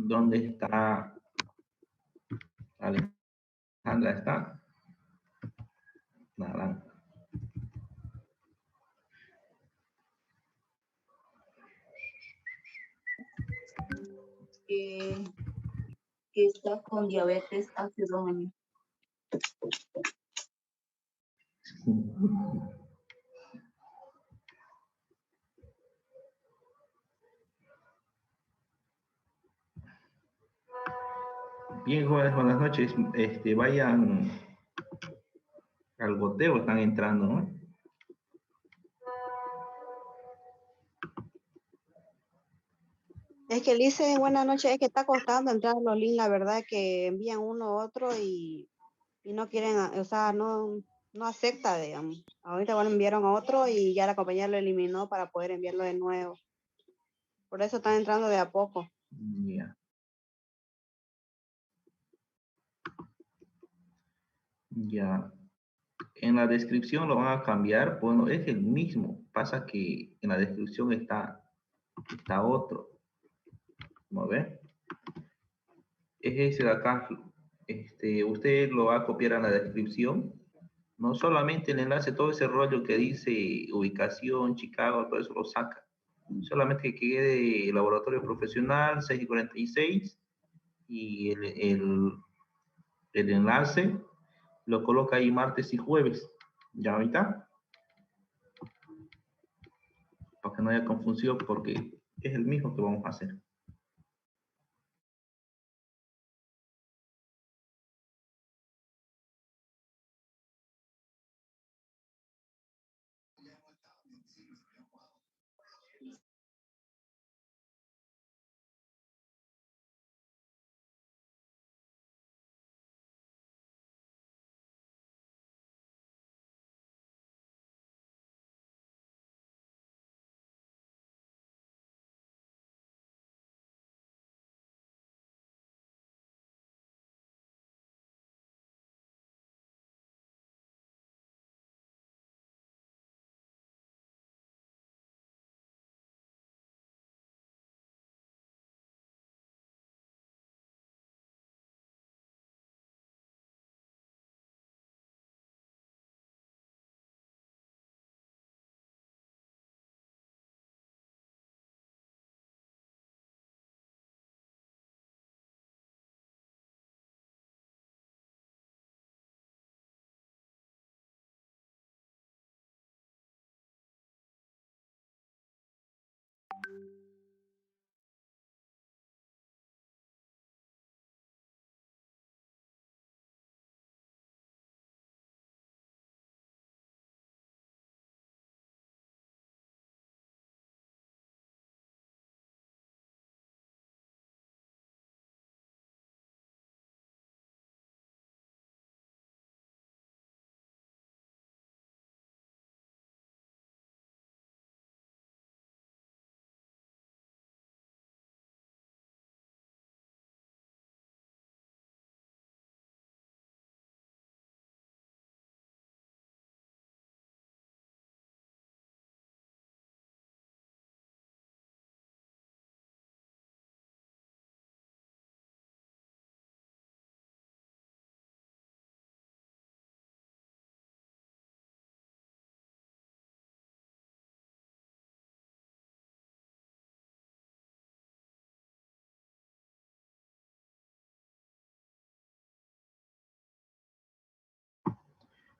¿Dónde está Alejandra? ¿Está? Nada. Que está con diabetes hace 2 años. Bien, jóvenes, buenas noches. Vayan al goteo, están entrando, ¿no? Es que él dice, buenas noches, es que está costando entrar a los links, la verdad que envían uno u otro y no quieren, o sea, no acepta, digamos. Ahorita bueno, enviaron a otro y ya la compañía lo eliminó para poder enviarlo de nuevo. Por eso están entrando de a poco. Ya. Ya. En la descripción lo van a cambiar. Bueno, es el mismo. Pasa que en la descripción está otro. ¿Cómo ven? Es ese de acá. Usted lo va a copiar en la descripción. No solamente el enlace, todo ese rollo que dice ubicación, Chicago, todo eso lo saca. Solamente que quede laboratorio profesional 6:46 y el enlace lo coloca ahí martes y jueves. Ya ahorita, para que no haya confusión, porque es el mismo que vamos a hacer.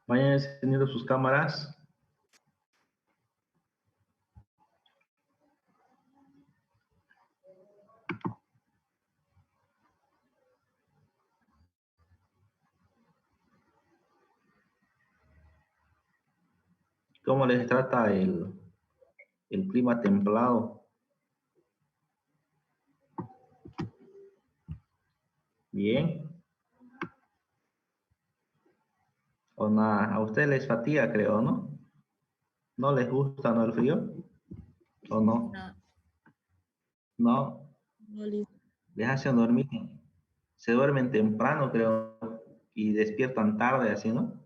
Vayan encendiendo sus cámaras. ¿Cómo les trata el clima templado? Bien. O nada, a ustedes les fatiga, creo, ¿no? ¿No les gusta, no, el frío? ¿O no? No. Les hacen dormir. Se duermen temprano, creo, y despiertan tarde, así, ¿no?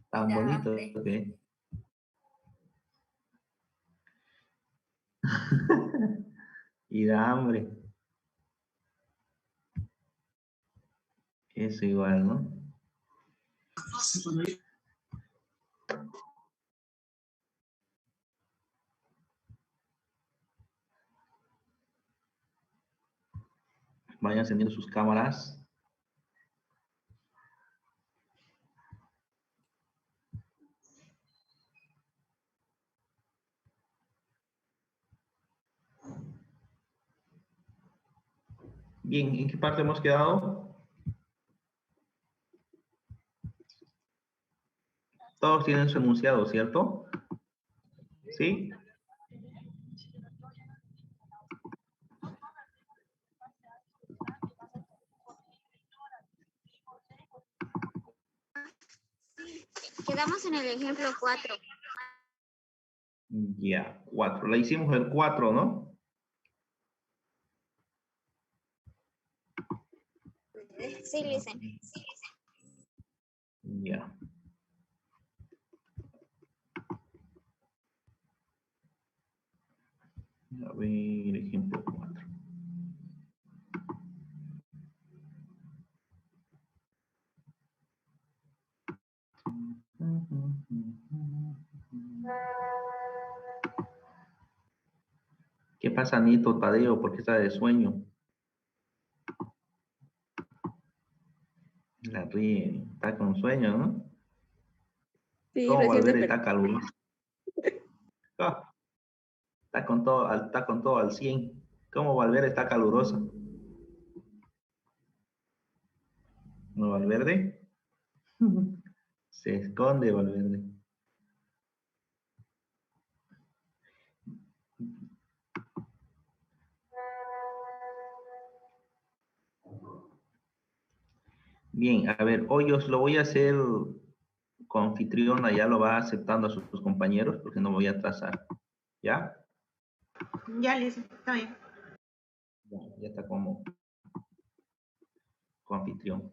Tan bonito que. Y da hambre. Es igual, ¿no? Vayan encendiendo sus cámaras. Bien, ¿en qué parte hemos quedado? Todos tienen su enunciado, ¿cierto? ¿Sí? Quedamos en el ejemplo 4. Ya, 4. La hicimos el 4, ¿no? Sí, listen. Ya. A ver, ejemplo 4. ¿Qué pasa, Nito, Tadeo? ¿Por qué está de sueño? La ríe, está con sueño, ¿no? Sí, ¿Cómo recién Valverde desperté. está caluroso? Ah, está con todo al 100. ¿Cómo Valverde está calurosa? ¿No, Valverde? Se esconde, Valverde. Bien, a ver, hoy os lo voy a hacer con anfitriona, ya lo va aceptando a sus compañeros porque no me voy a atrasar. ¿Ya? Ya, listo, está bien. Ya está como anfitrión.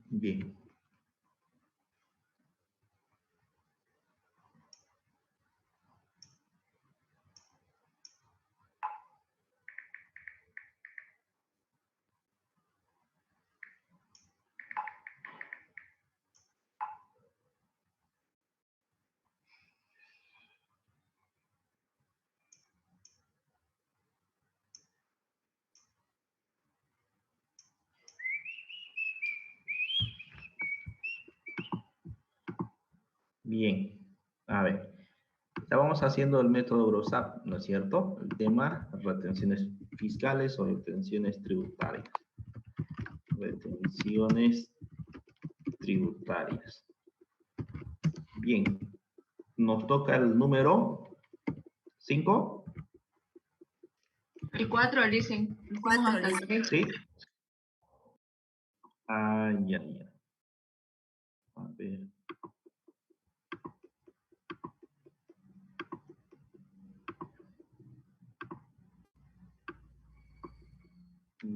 Bien. Bien. A ver. Estábamos haciendo el método Eurosap, ¿no es cierto? El tema, retenciones fiscales o retenciones tributarias. Retenciones tributarias. Bien. Nos toca el número 5. El 4, dicen. El 4, ¿Sí? Ah, ya. A ver.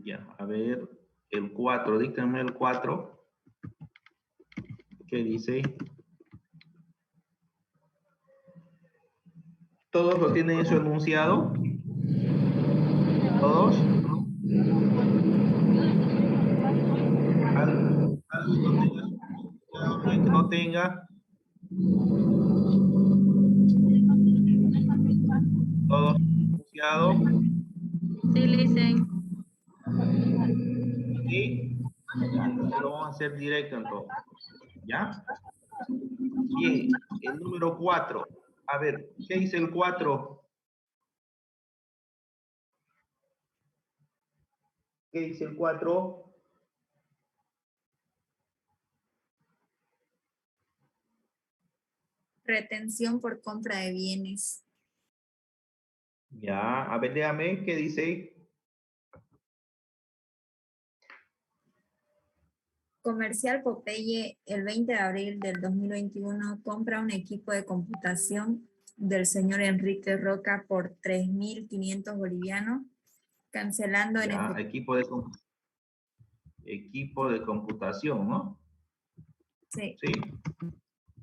Ya, a ver. El 4, díganme el 4. ¿Qué dice? ¿Todos lo tienen en su enunciado? ¿Todos? ¿Alguien que no tenga? ¿Todos enunciado? Sí, listen. Sí. Ya, entonces lo vamos a hacer directo entonces. ¿Ya? Bien, el número 4. A ver, ¿qué dice el 4? ¿Qué dice el 4? Retención por compra de bienes. Ya, a ver, léame, ¿qué dice? Comercial Popeye, el 20 de abril del 2021, compra un equipo de computación del señor Enrique Roca por 3.500 bolivianos, cancelando en Ya, efectivo. equipo de computación, ¿no? Sí, ¿Sí?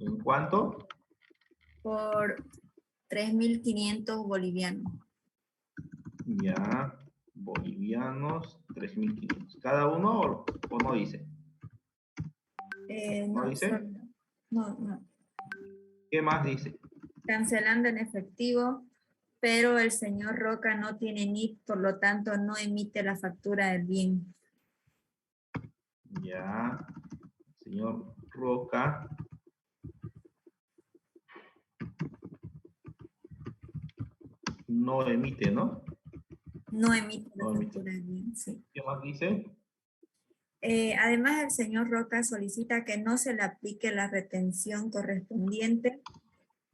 ¿En cuánto? por 3.500 bolivianos. Ya, bolivianos, 3.500. ¿Cada uno o no dice? ¿No No, dice? no. ¿Qué más dice? Cancelando en efectivo, pero el señor Roca no tiene NIF, por lo tanto no emite la factura del bien. Ya, señor Roca. No emite, ¿no? No emite la No emite. factura del bien, sí. ¿Qué más dice? Además, el señor Roca solicita que no se le aplique la retención correspondiente.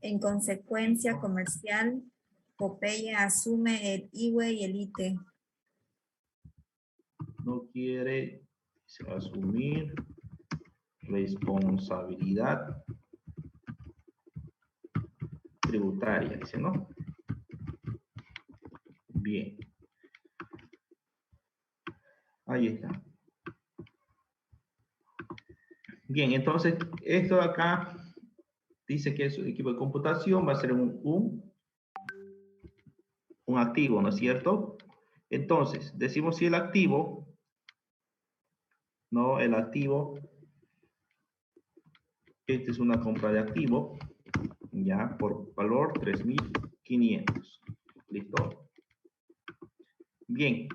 En consecuencia, comercial, Popeye asume el IWE y el ITE. No quiere asumir responsabilidad tributaria, dice, ¿no? Bien. Ahí está. Bien, entonces, esto de acá dice que su equipo de computación va a ser un activo, ¿no es cierto? Entonces, decimos si el activo, ¿no? El activo, esta es una compra de activo, ya, por valor 3.500. ¿Listo? Bien.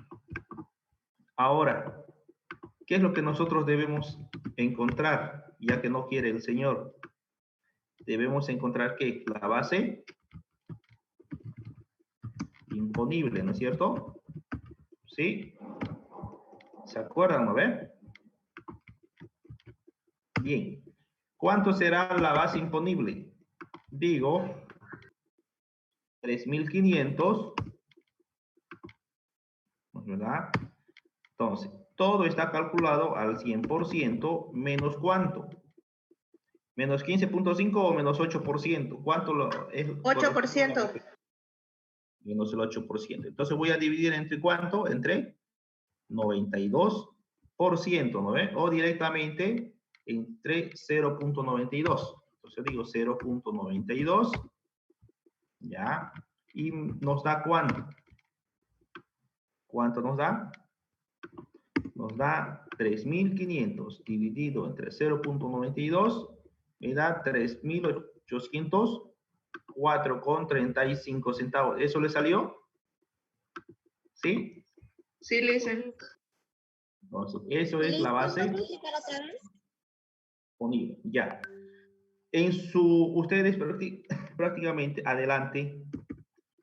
Ahora, ¿qué es lo que nosotros debemos encontrar? Ya que no quiere el señor. Debemos encontrar que la base imponible, ¿no es cierto? ¿Sí? ¿Se acuerdan, no ve? Bien. ¿Cuánto será la base imponible? Digo, 3.500, ¿verdad? Entonces, todo está calculado al 100% menos ¿cuánto? ¿Menos 15.5 o menos 8%? ¿Cuánto es? 8%. Menos el 8%. Entonces voy a dividir entre ¿cuánto? Entre 92%, ¿no ve? O directamente entre 0.92. Entonces digo 0.92, ¿ya? Y nos da ¿cuánto? ¿Cuánto nos da? Nos da 3.500 dividido entre 0.92, me da 3.804,35 centavos. ¿Eso le salió? ¿Sí? Sí, listen. Entonces, eso es la base disponible. Ya. Ustedes prácticamente adelante,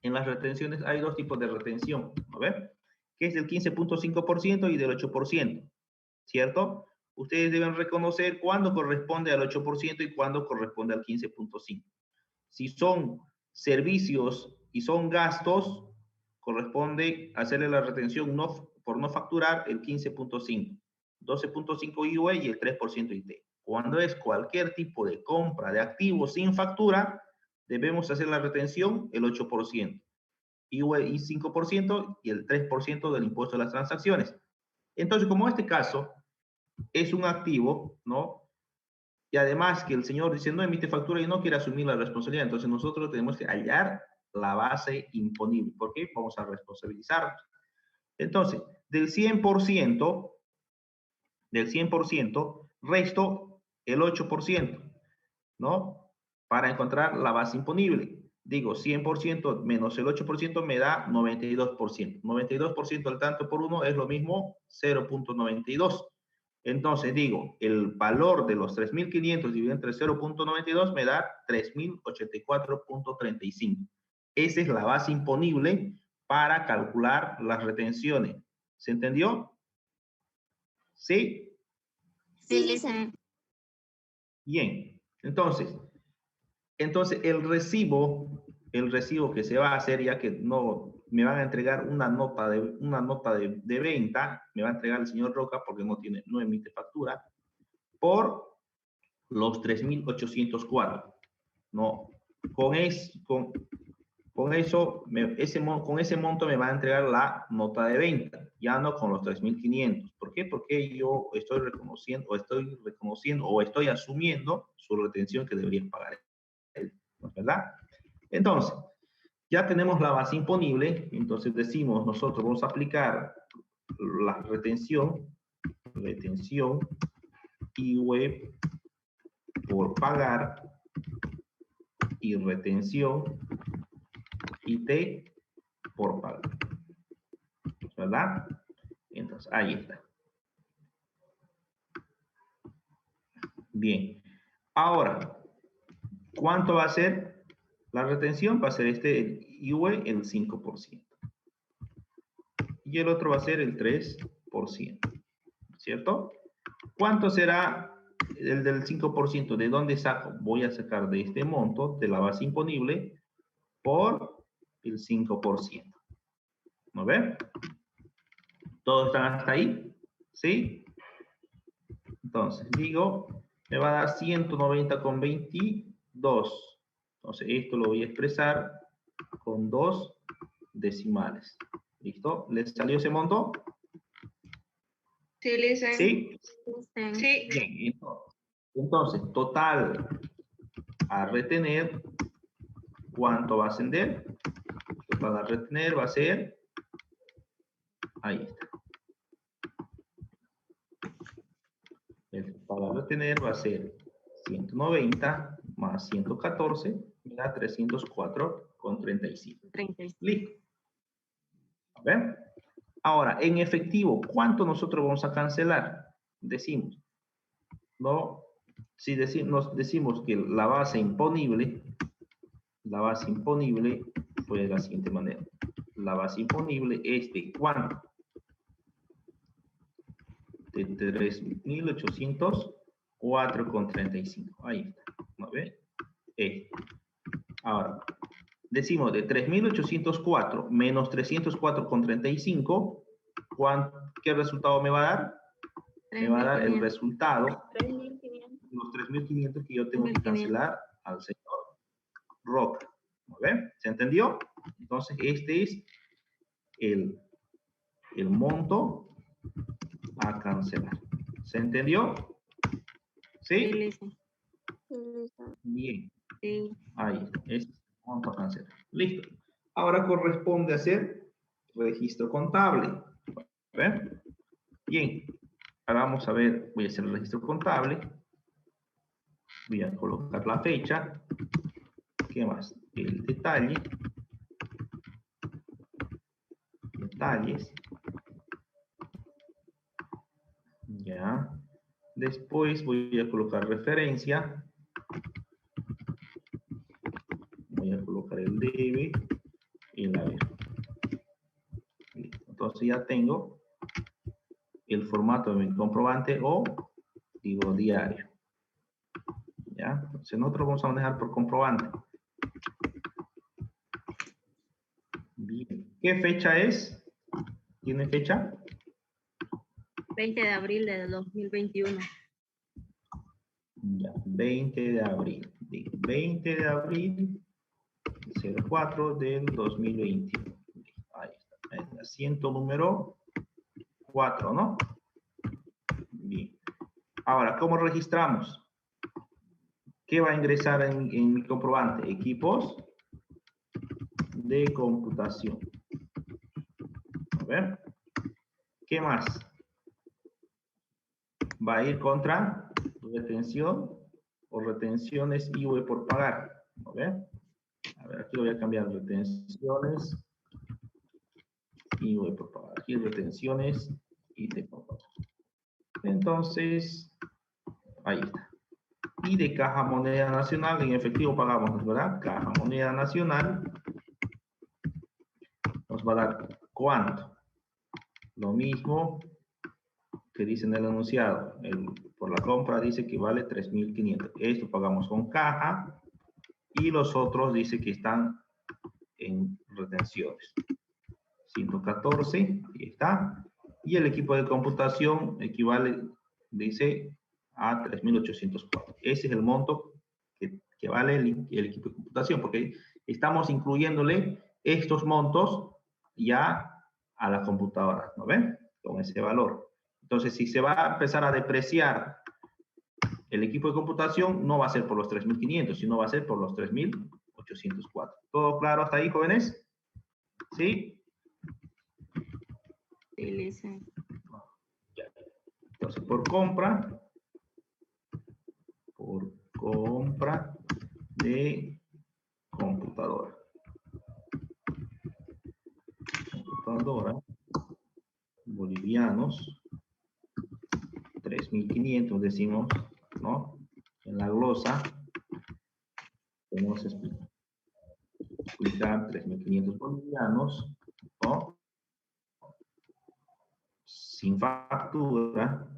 en las retenciones hay dos tipos de retención, ¿no ven? Que es del 15.5% y del 8%, ¿cierto? Ustedes deben reconocer cuándo corresponde al 8% y cuándo corresponde al 15.5%. Si son servicios y son gastos, corresponde hacerle la retención por no facturar el 15.5%, 12.5% IVA y el 3% IT. Cuando es cualquier tipo de compra de activos sin factura, debemos hacer la retención el 8%, IVA y 5% y el 3% del impuesto de las transacciones. Entonces, como este caso es un activo, ¿no? Y además que el señor dice no emite factura y no quiere asumir la responsabilidad, entonces nosotros tenemos que hallar la base imponible. ¿Por qué? Vamos a responsabilizarnos. Entonces, del 100%, resto el 8%, ¿no? Para encontrar la base imponible. Digo, 100% menos el 8% me da 92%. 92% al tanto por uno es lo mismo 0.92. Entonces digo, el valor de los 3.500 dividido entre 0.92 me da 3.084.35. Esa es la base imponible para calcular las retenciones. ¿Se entendió? ¿Sí? Sí, listen. Bien. Entonces el recibo que se va a hacer, ya que no me van a entregar una nota de venta, me va a entregar el señor Roca porque no emite factura, por los 3.804. No, con ese monto me va a entregar la nota de venta, ya no con los 3.500. ¿Por qué? Porque yo estoy reconociendo o estoy asumiendo su retención que debería pagar él, ¿verdad? Entonces, ya tenemos la base imponible, entonces decimos, nosotros vamos a aplicar la retención IUE por pagar y retención IT por pagar, ¿verdad? Entonces, ahí está. Bien. Ahora, ¿cuánto va a ser la retención? Va a ser el IUE el 5%. Y el otro va a ser el 3%. ¿Cierto? ¿Cuánto será el del 5%? ¿De dónde saco? Voy a sacar de este monto, de la base imponible, por el 5%. ¿No ven? ¿Todos están hasta ahí? ¿Sí? Entonces, digo, me va a dar 190,22. Entonces, esto lo voy a expresar con 2 decimales. ¿Listo? ¿Les salió ese monto? Sí, listen. ¿Sí? Sí. Bien, entonces, total a retener, ¿cuánto va a ascender? Total a retener va a ser, ahí está. El total a retener va a ser 190 más 114, me da 304,35. 35. Listo. A ver. Ahora, en efectivo, ¿cuánto nosotros vamos a cancelar? Decimos, ¿no? Si nos decimos que la base imponible fue de la siguiente manera. La base imponible es de ¿cuánto? De 3.804,35. Ahí está. ¿No ve? Ahora, decimos de 3.804 menos 304,35, ¿qué resultado me va a dar? Me va a dar el resultado, los 3.500 que yo tengo que cancelar al señor Roca. ¿No ven? ¿Se entendió? Entonces, este es el monto a cancelar. ¿Se entendió? ¿Sí? Bien. Ahí, es monto a cancelar. Listo. Ahora corresponde hacer registro contable. ¿Ven? Bien. Ahora vamos a ver, voy a hacer el registro contable. Voy a colocar la fecha. ¿Qué más? El detalle. Detalles. Ya. Después voy a colocar referencia. Voy a colocar el debe y el haber. Entonces ya tengo el formato de mi comprobante o digo diario. ¿Ya? Entonces nosotros vamos a manejar por comprobante. Bien. ¿Qué fecha es? ¿Tiene fecha? 20 de abril de 2021. Ya, 20 de abril. 20 de abril 04 del 2021. Ahí está. El asiento número 4, ¿no? Bien. Ahora, ¿cómo registramos? ¿Qué va a ingresar en mi comprobante? Equipos de computación. A ver. ¿Qué más? Va a ir contra retención o retenciones IVE por pagar. A ver, aquí lo voy a cambiar. Retenciones IVE por pagar. Aquí retenciones IT por pagar. Entonces, ahí está. Y de caja moneda nacional, en efectivo pagamos, ¿verdad? Caja moneda nacional nos va a dar ¿cuánto? Lo mismo que dice en el enunciado. Por la compra dice que vale 3.500. Esto pagamos con caja y los otros dice que están en retenciones. 114, ahí está. Y el equipo de computación equivale, dice, a 3.804. Ese es el monto que vale el equipo de computación, porque estamos incluyéndole estos montos ya a la computadora, ¿no ven? Con ese valor. Entonces, si se va a empezar a depreciar el equipo de computación no va a ser por los 3.500, sino va a ser por los 3.804. ¿Todo claro hasta ahí, jóvenes? ¿Sí? Sí, lice. Entonces, por compra de computadora. Bolivianos, 3.500 decimos, ¿no? En la glosa tenemos que explicar 3.500 bolivianos, ¿no? Sin factura,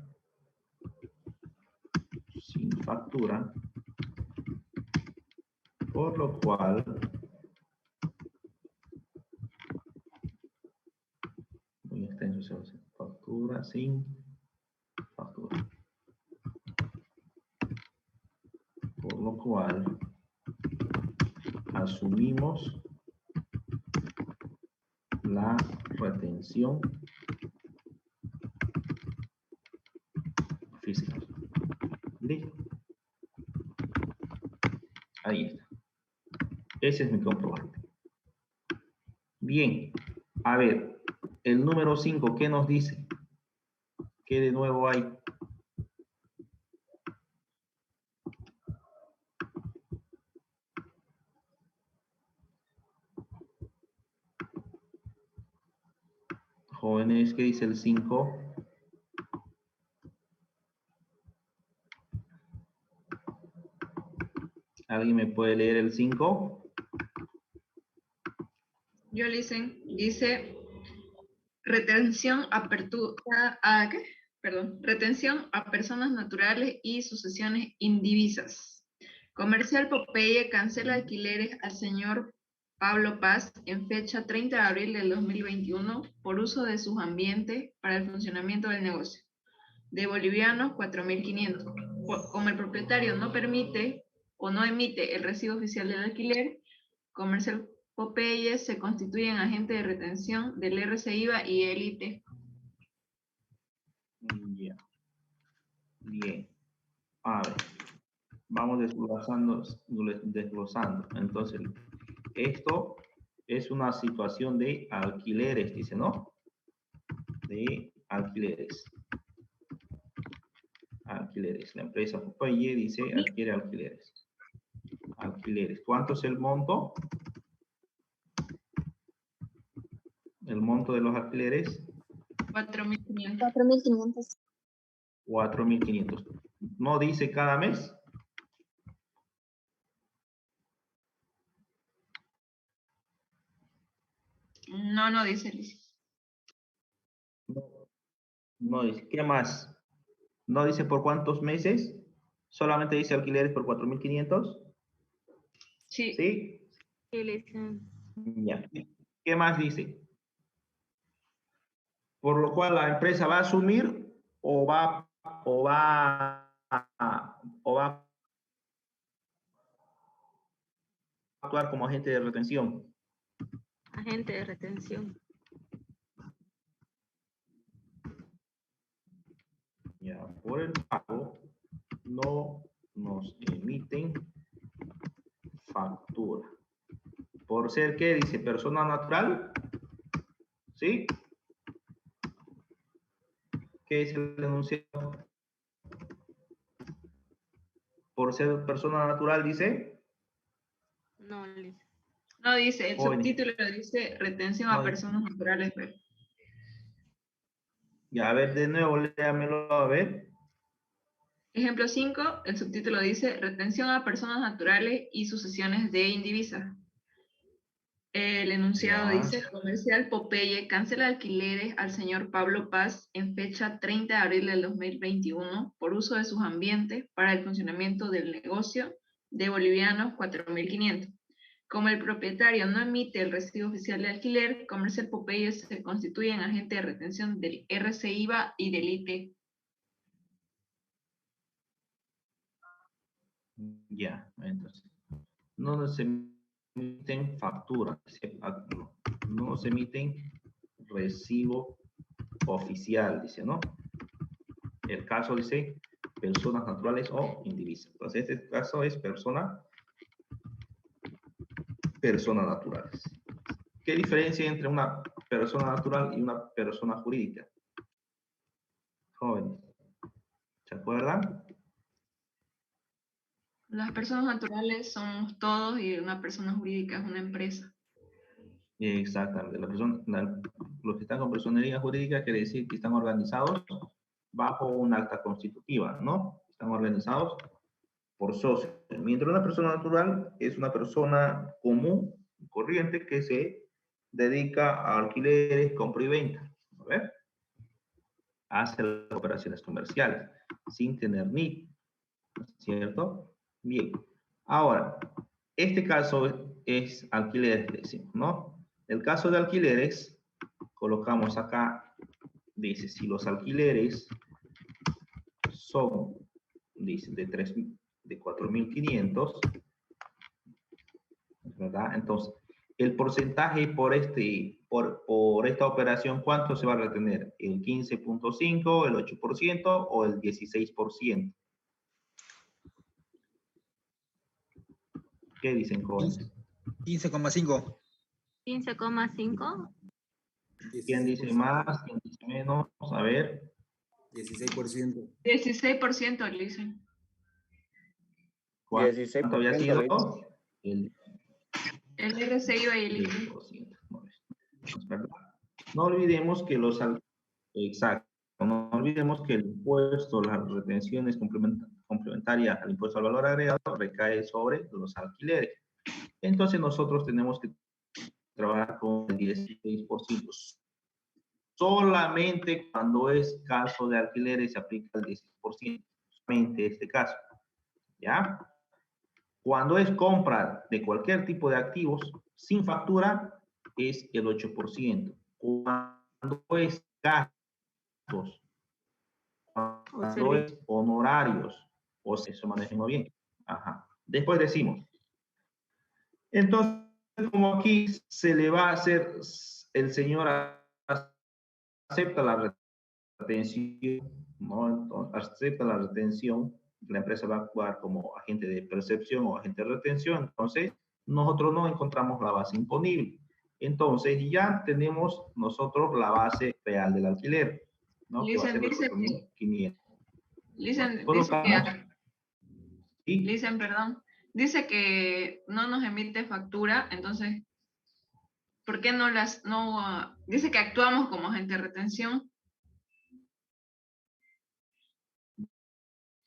por lo cual muy extenso, factura sin factura, por lo cual asumimos la retención física. ¿Listo? Ahí está. Ese es mi comprobante. Bien. A ver, el número 5, ¿qué nos dice? ¿Qué de nuevo hay? Jóvenes, ¿qué dice el 5? ¿Alguien me puede leer el 5? Yo dice retención retención a personas naturales y sucesiones indivisas. Comercial Popeye cancela alquileres al señor Pablo Paz en fecha 30 de abril del 2021 por uso de sus ambientes para el funcionamiento del negocio. De bolivianos, 4.500. Como el propietario no permite o no emite el recibo oficial del alquiler, Comercial Popeye se constituye en agente de retención del RCIVA y Élite. Ya. Bien. A ver. Vamos desglosando. Entonces, esto es una situación de alquileres, dice, ¿no? De alquileres. Alquileres. La empresa Popeye dice adquiere alquileres. Alquileres. ¿Cuánto es el monto? El monto de los alquileres. 4.500. 4.500. 4.500. ¿No dice cada mes? No dice, Liz. No dice. ¿Qué más? ¿No dice por cuántos meses? ¿Solamente dice alquileres por 4.500? Sí. ¿Sí? Sí, lice. Ya. ¿Qué más dice? Por lo cual la empresa va a asumir o va a actuar como agente de retención. Agente de retención. Ya, por el pago no nos emiten factura. ¿Por ser qué? Dice persona natural. ¿Sí? ¿Qué es el enunciado? Por ser persona natural, dice. No, lice. No dice, el Jóvenes. subtítulo dice retención No a dice. personas naturales. Ya, a ver, de nuevo, léamelo, a ver. Ejemplo 5, el subtítulo dice retención a personas naturales y sucesiones de indivisas. El enunciado Ya. dice Comercial Popeye cancela alquileres al señor Pablo Paz en fecha 30 de abril del 2021 por uso de sus ambientes para el funcionamiento del negocio de bolivianos 4.500. Como el propietario no emite el recibo oficial de alquiler, Comercial Popeye se constituye en agente de retención del RCIVA y del IT. Ya, entonces. No nos emiten factura. No nos emiten recibo oficial, dice, ¿no? El caso dice personas naturales o indivisas. Entonces, este caso es personas naturales. ¿Qué diferencia hay entre una persona natural y una persona jurídica? Jóvenes, ¿se acuerdan? Las personas naturales somos todos y una persona jurídica es una empresa. Exactamente. Los que están con personería jurídica quiere decir que están organizados bajo una acta constitutiva, ¿no? Están organizados por socios. Mientras una persona natural es una persona común, corriente, que se dedica a alquileres, compra y venta. A ver, hace las operaciones comerciales sin tener NIF, ¿cierto? Bien. Ahora, este caso es alquileres, decimos, ¿no? El caso de alquileres, colocamos acá, dice, si los alquileres son, dice, de 4.500, ¿verdad? Entonces, el porcentaje por esta operación, ¿cuánto se va a retener? ¿El 15.5, el 8% o el 16%? ¿Qué dicen, jóvenes? 15,5. 15,5. ¿Quién dice más? ¿Quién dice menos? A ver. 16%. 16%, le dicen. ¿Cuánto 16%, había sido? El RCI va el 10%. ¿Verdad? No olvidemos que exacto, no olvidemos que el impuesto, las retenciones complementarias al impuesto al valor agregado recae sobre los alquileres. Entonces nosotros tenemos que trabajar con el 16%. Solamente cuando es caso de alquileres se aplica el 16%, solamente este caso. ¿Ya? Cuando es compra de cualquier tipo de activos sin factura, es el 8%. Cuando es gastos, cuando es honorarios, o sea, eso manejemos bien. Ajá. Después decimos, entonces, como aquí se le va a hacer, el señor acepta la retención, ¿no? Entonces, acepta la retención, la empresa va a actuar como agente de percepción o agente de retención, entonces nosotros no encontramos la base imponible. Entonces ya tenemos nosotros la base real del alquiler, ¿no? Que va a ser los 4.500. Dicen, perdón, dice que no nos emite factura, entonces, ¿por qué no dice que actuamos como agente de retención?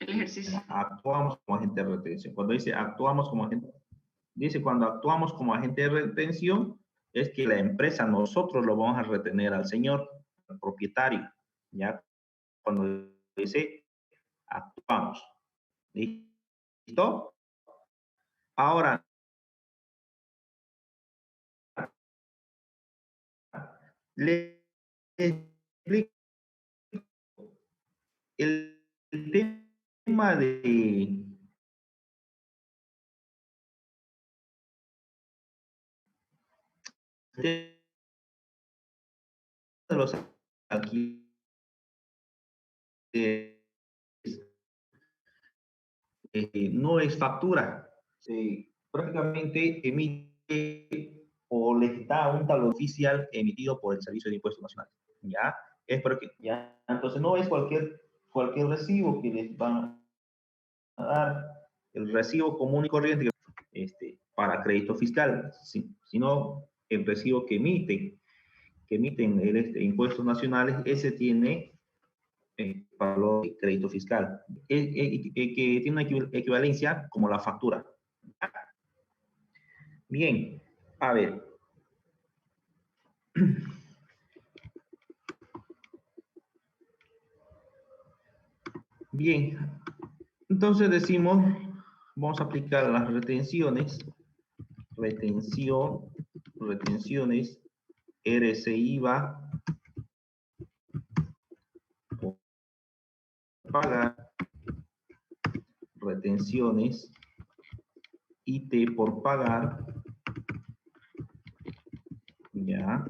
El ejercicio. Actuamos como agente de retención. Cuando dice actuamos como agente, dice cuando actuamos como agente de retención, es que la empresa, nosotros lo vamos a retener al señor, al propietario, ¿ya? Cuando dice actuamos. ¿Listo? Ahora, le explico el tema de los alquileres no es factura, prácticamente emite o les da un talón oficial emitido por el Servicio de Impuestos Nacionales. ¿Ya? Es porque, ¿ya? Entonces no es cualquier recibo que les van a dar, el recibo común y corriente para crédito fiscal, sino el recibo que emiten impuestos nacionales, ese tiene valor de crédito fiscal, que tiene una equivalencia como la factura. Bien, a ver. Bien, entonces decimos, vamos a aplicar las retenciones, retenciones, RCIVA, pagar, retenciones, IT por pagar, ya.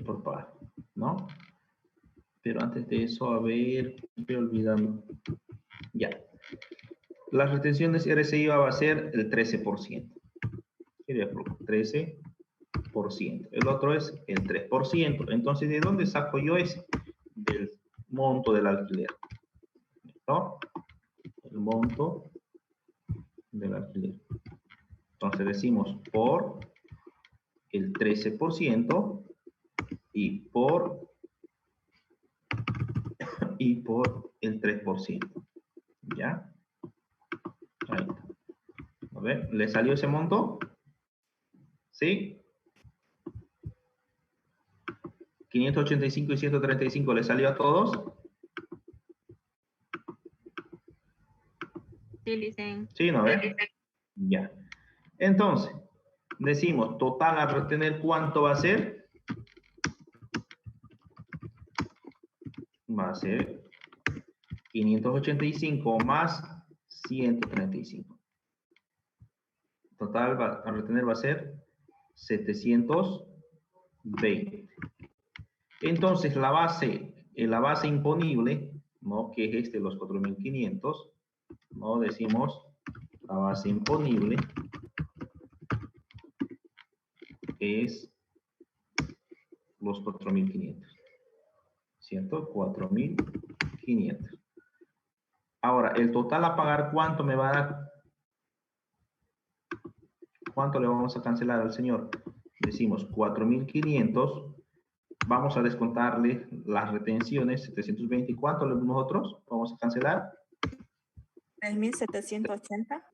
por par, ¿no? Pero antes de eso, a ver, estoy olvidando. Ya. Las retenciones RCIVA va a ser el 13%. Sería por 13%. El otro es el 3%. Entonces, ¿de dónde saco yo ese? Del monto del alquiler. ¿No? El monto del alquiler. Entonces decimos por el 13% y por el 3%. ¿Ya? Ahí está. A ver, ¿le salió ese monto? ¿Sí? 585 y 135, ¿le salió a todos? Sí, Licen. Sí, ¿no ve? Ya. Entonces, decimos, total a retener, ¿cuánto va a ser? Va a ser 585 más 135. Total a retener va a ser 720. Entonces, la base imponible, ¿no? Que es este, los 4.500, ¿no? Decimos, la base imponible es los 4.500, ¿cierto? 4.500. Ahora, el total a pagar, ¿cuánto me va a dar? ¿Cuánto le vamos a cancelar al señor? Decimos 4.500. Vamos a descontarle las retenciones, 720. ¿Cuánto nosotros vamos a cancelar? 3.780.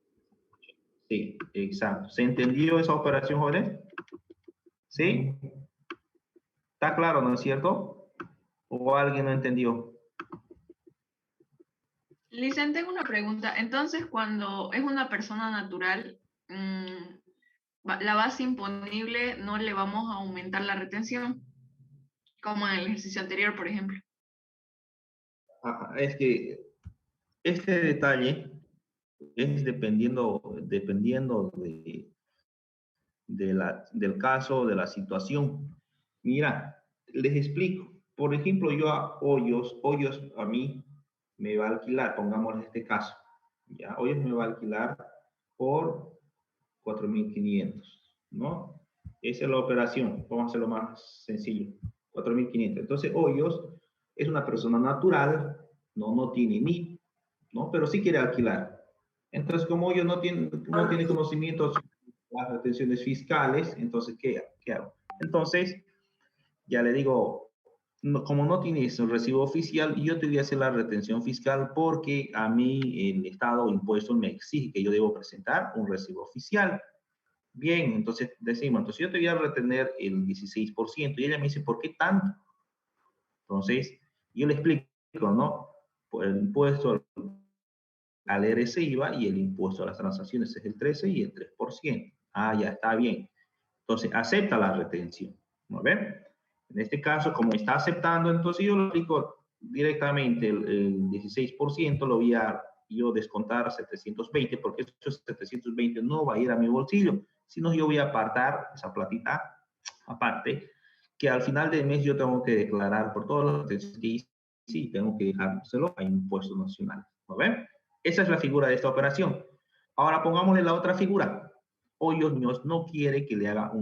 Sí, exacto. ¿Se entendió esa operación, jóvenes? ¿Sí? ¿Está claro, no es cierto? ¿O alguien no entendió? Licen, tengo una pregunta. Entonces, cuando es una persona natural, la base imponible no le vamos a aumentar la retención, como en el ejercicio anterior, por ejemplo. Es que este detalle es dependiendo del caso, de la situación. Mira, les explico. Por ejemplo, yo a Hoyos a mí me va a alquilar, pongamos este caso, ya, Hoyos me va a alquilar por 4.500, ¿no? Esa es la operación, vamos a hacerlo más sencillo, 4.500. Entonces, Hoyos es una persona natural, no tiene NIF, ¿no? Pero sí quiere alquilar. Entonces, como Hoyos no tiene conocimientos de las retenciones fiscales, entonces, ¿qué hago? Entonces, ya le digo, como no tienes un recibo oficial, yo te voy a hacer la retención fiscal porque a mí el Estado o impuestos me exige que yo debo presentar un recibo oficial. Bien, entonces decimos, entonces yo te voy a retener el 16%. Y ella me dice, ¿por qué tanto? Entonces, yo le explico, ¿no? Por el impuesto al RCIVA y el impuesto a las transacciones es el 13 y el 3%. Ah, ya está bien. Entonces, acepta la retención. ¿No ven? En este caso, como está aceptando, entonces yo lo aplico directamente el 16%, lo voy a yo descontar 720, porque esos 720 no va a ir a mi bolsillo, sino yo voy a apartar esa platita aparte, que al final del mes yo tengo que declarar por todos los retenciones que hice, sí, tengo que dejárselo a impuestos nacionales. ¿No ven? Esa es la figura de esta operación. Ahora pongámosle la otra figura. Hoyos no quiere que le haga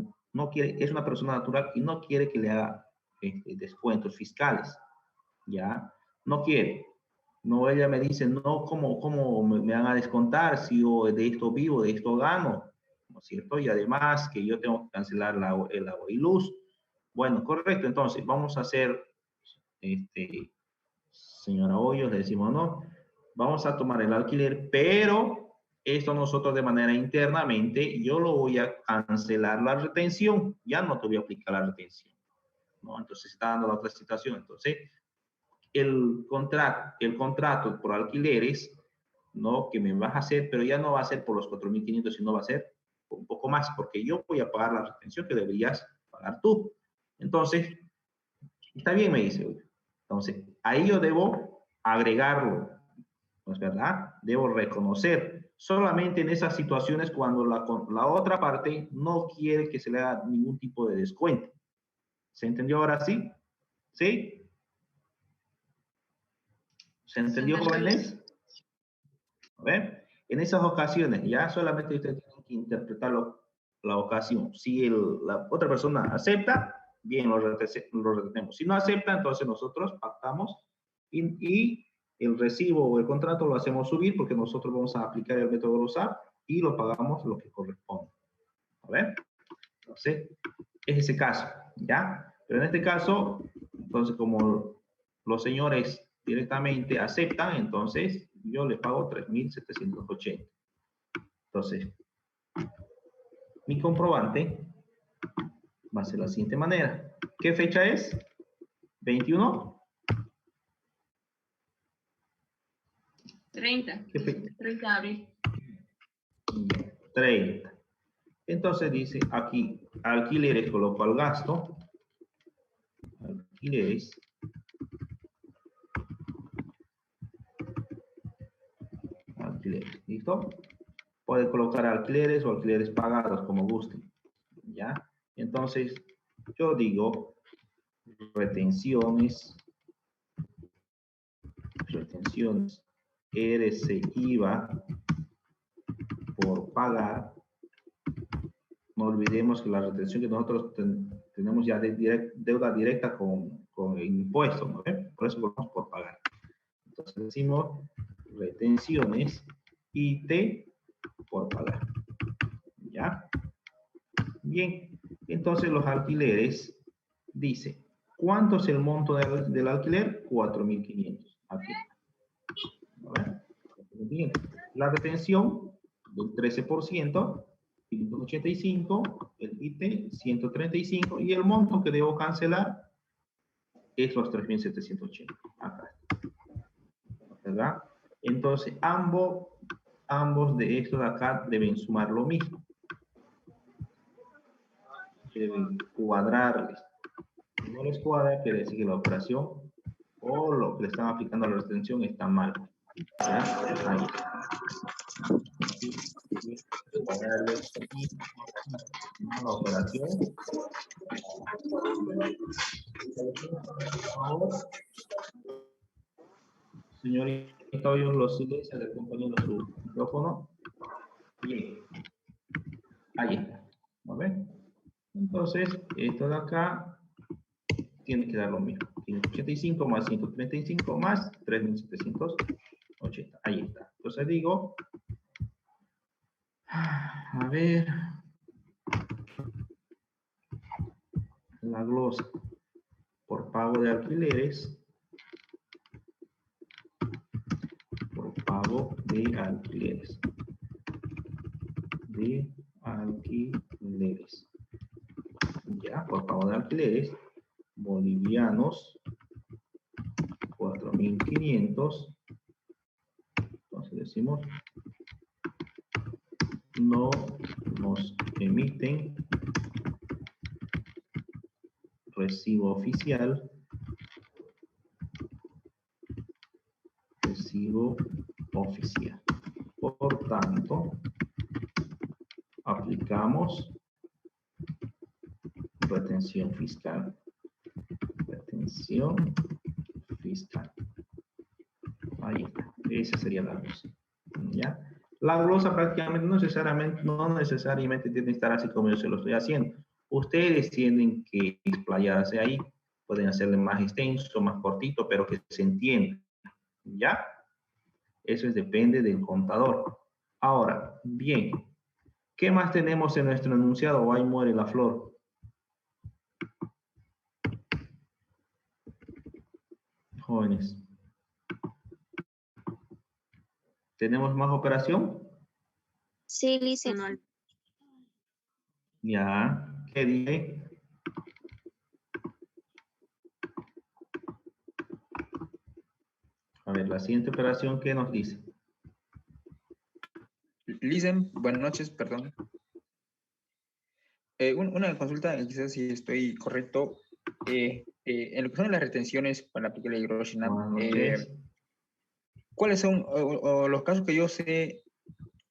es una persona natural y no quiere que le haga descuentos fiscales, ¿ya? No quiere. No, ella me dice, no, ¿cómo me van a descontar si yo de esto vivo, de esto gano? ¿No es cierto? Y además que yo tengo que cancelar el agua y luz. Bueno, correcto. Entonces, vamos a hacer, señora Hoyos, le decimos, no, vamos a tomar el alquiler, pero esto nosotros de manera internamente, yo lo voy a cancelar la retención, ya no te voy a aplicar la retención, ¿no? Entonces está dando la otra situación. Entonces, el contrato por alquileres, ¿no? Que me vas a hacer, pero ya no va a ser por los 4.500, sino va a ser un poco más, porque yo voy a pagar la retención que deberías pagar tú. Entonces, está bien, me dice. Entonces, ahí yo debo agregarlo, ¿no es verdad? Debo reconocer solamente en esas situaciones cuando la otra parte no quiere que se le haga ningún tipo de descuento, ¿Se entendió ahora sí? ¿Sí? ¿Se entendió, jóvenes? A ver, en esas ocasiones, ya solamente ustedes tienen que interpretar la ocasión. Si la otra persona acepta, bien, lo retenemos. Si no acepta, entonces nosotros pactamos y el recibo o el contrato lo hacemos subir porque nosotros vamos a aplicar el método RUSAP y lo pagamos lo que corresponde. A ver, entonces, es ese caso, ¿ya? Pero en este caso, entonces como los señores directamente aceptan, entonces yo les pago 3.780. Entonces, mi comprobante va a ser la siguiente manera. ¿Qué fecha es? 21. 30. ¿Qué fecha? 30 de abril. 30. Entonces dice aquí, alquileres, coloco al gasto. Alquileres. Alquileres, ¿listo? Puede colocar alquileres o alquileres pagados, como gusten, ¿ya? Entonces, yo digo retenciones, RC IVA por pagar. No olvidemos que la retención que nosotros tenemos ya deuda directa con el impuesto, ¿no? Por eso vamos por pagar. Entonces decimos retenciones IT por pagar. ¿Ya? Bien, entonces los alquileres, dice, ¿cuánto es el monto del alquiler? 4.500. Aquí. ¿Vale? 4.500. La retención del 13%, 585, el IT 135 y el monto que debo cancelar es los 3.780. Acá. ¿Verdad? Entonces, ambos de estos de acá deben sumar lo mismo. Deben cuadrarles. Si no les cuadra, quiere decir que la operación o lo que le están aplicando a la retención está mal. ¿Ya? Ahí. Cuadrarles aquí la operación. Señorita, hoy los silencios del compañero su micrófono. Bien. Ahí está. ¿No ven? Entonces, esto de acá tiene que dar lo mismo. 585 más 135 más 3.780. Ahí está. Entonces digo, a ver, la glosa por pago de alquileres. Por pago de alquileres. De alquileres. Ya, por pago de alquileres. Bolivianos. 4.500. Entonces decimos, no nos emiten recibo oficial. Recibo oficial. Por tanto, aplicamos retención fiscal. Retención fiscal. Ahí está. Esa sería la glosa. ¿Ya? La glosa prácticamente no necesariamente tiene que estar así como yo se lo estoy haciendo. Ustedes tienen que explayarse ahí. Pueden hacerle más extenso, más cortito, pero que se entienda. ¿Ya? Eso depende del contador. Ahora, bien. ¿Qué más tenemos en nuestro enunciado? O ahí muere la flor. Jóvenes. ¿Tenemos más operación? Sí, Lice. Ya. ¿Qué dije? A ver, la siguiente operación, ¿qué nos dice? Listen, buenas noches, perdón. Una consulta, quizás si estoy correcto. En lo que son las retenciones para aplicar el Groshenap, ¿cuáles son o los casos que yo sé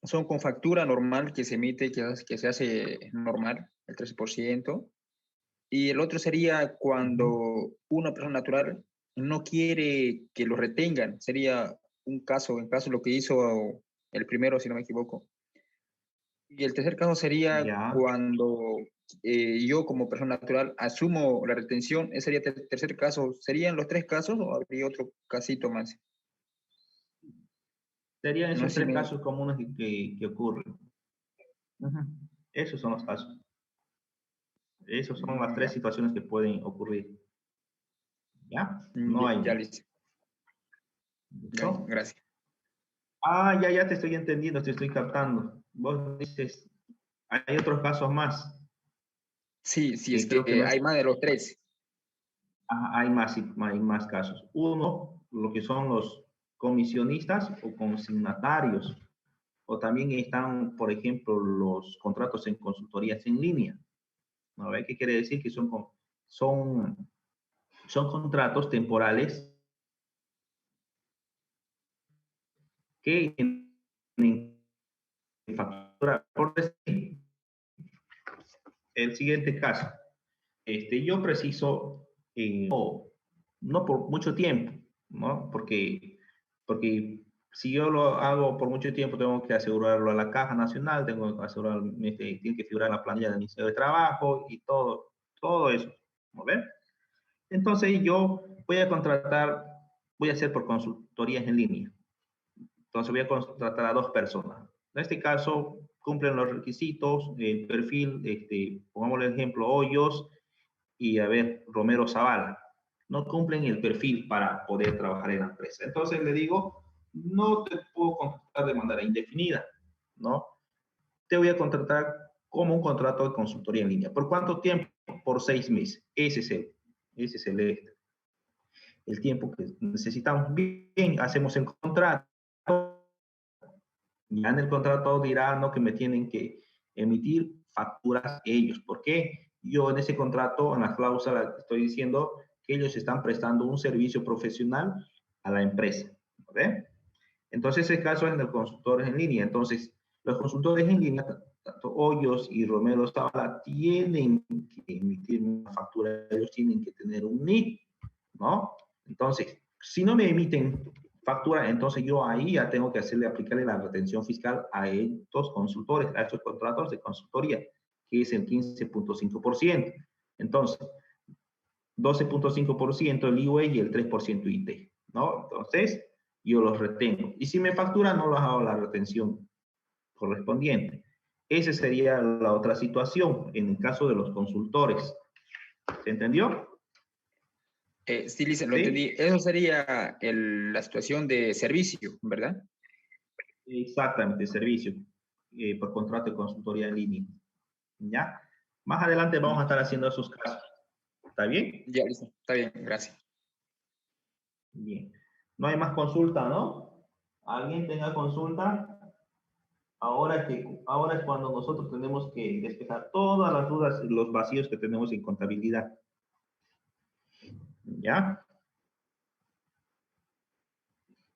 son con factura normal que se emite, que se hace normal, el 13%? Y el otro sería cuando una persona natural no quiere que lo retengan. Sería un caso, en caso de lo que hizo el primero, si no me equivoco. Y el tercer caso sería Ya. cuando yo como persona natural asumo la retención. Ese sería el tercer caso. ¿Serían los tres casos o habría otro casito más? Serían No esos sé si tres me... casos comunes que ocurren. Ujú. Esos son los casos. Esas son las tres Ya, situaciones que pueden ocurrir. ¿Ya? No hay ya más. listo. Ya, ¿Listo? gracias. Ah, ya te estoy entendiendo, te estoy captando. Vos dices, hay otros casos más, Sí, sí, es que que creo que no es. hay más de los tres. Hay más casos. Uno, lo que son los comisionistas o consignatarios, o también están, por ejemplo, los contratos en consultorías en línea. ¿No ve? ¿Qué quiere decir? Que son, son contratos temporales que tienen factura. Por decir, el siguiente caso, yo preciso, no por mucho tiempo, ¿no? Porque si yo lo hago por mucho tiempo, tengo que asegurarlo a la Caja Nacional, tengo que asegurar, tiene que figurar en la planilla del Ministerio de Trabajo y todo eso, ¿no ven? Entonces yo voy a hacer por consultorías en línea. Entonces voy a contratar a dos personas. En este caso, cumplen los requisitos, el perfil, pongamos el ejemplo, Hoyos y, a ver, Romero Zavala. No cumplen el perfil para poder trabajar en la empresa. Entonces le digo, no te puedo contratar de manera indefinida, ¿no? Te voy a contratar como un contrato de consultoría en línea. ¿Por cuánto tiempo? Por 6 meses. Ese es el tiempo que necesitamos. Bien, hacemos el contrato. Ya en el contrato dirá, ¿no?, que me tienen que emitir facturas ellos. ¿Por qué? Yo en ese contrato, en la cláusula, estoy diciendo que ellos están prestando un servicio profesional a la empresa. ¿Ve? Entonces, ese caso es en el consultores en línea. Entonces, los consultores en línea, tanto Hoyos y Romero Zavala, tienen que emitir una factura, ellos tienen que tener un NIP, ¿no? Entonces, si no me emiten factura, entonces yo ahí ya tengo que aplicarle la retención fiscal a estos consultores, a estos contratos de consultoría, que es el 15.5%. Entonces, 12.5% el IVA y el 3% IT, ¿no? Entonces, yo los retengo. Y si me facturan, no los hago la retención correspondiente. Esa sería la otra situación en el caso de los consultores. ¿Se entendió? Sí, Lisa, lo ¿Sí? entendí. Eso sería la situación de servicio, ¿verdad? Exactamente, servicio por contrato de consultoría en línea. ¿Ya? Más adelante vamos a estar haciendo esos casos. ¿Está bien? Ya, listo. Está bien, gracias. Bien. No hay más consulta, ¿no? ¿Alguien tenga consulta? Ahora es cuando nosotros tenemos que despejar todas las dudas y los vacíos que tenemos en contabilidad. ¿Ya?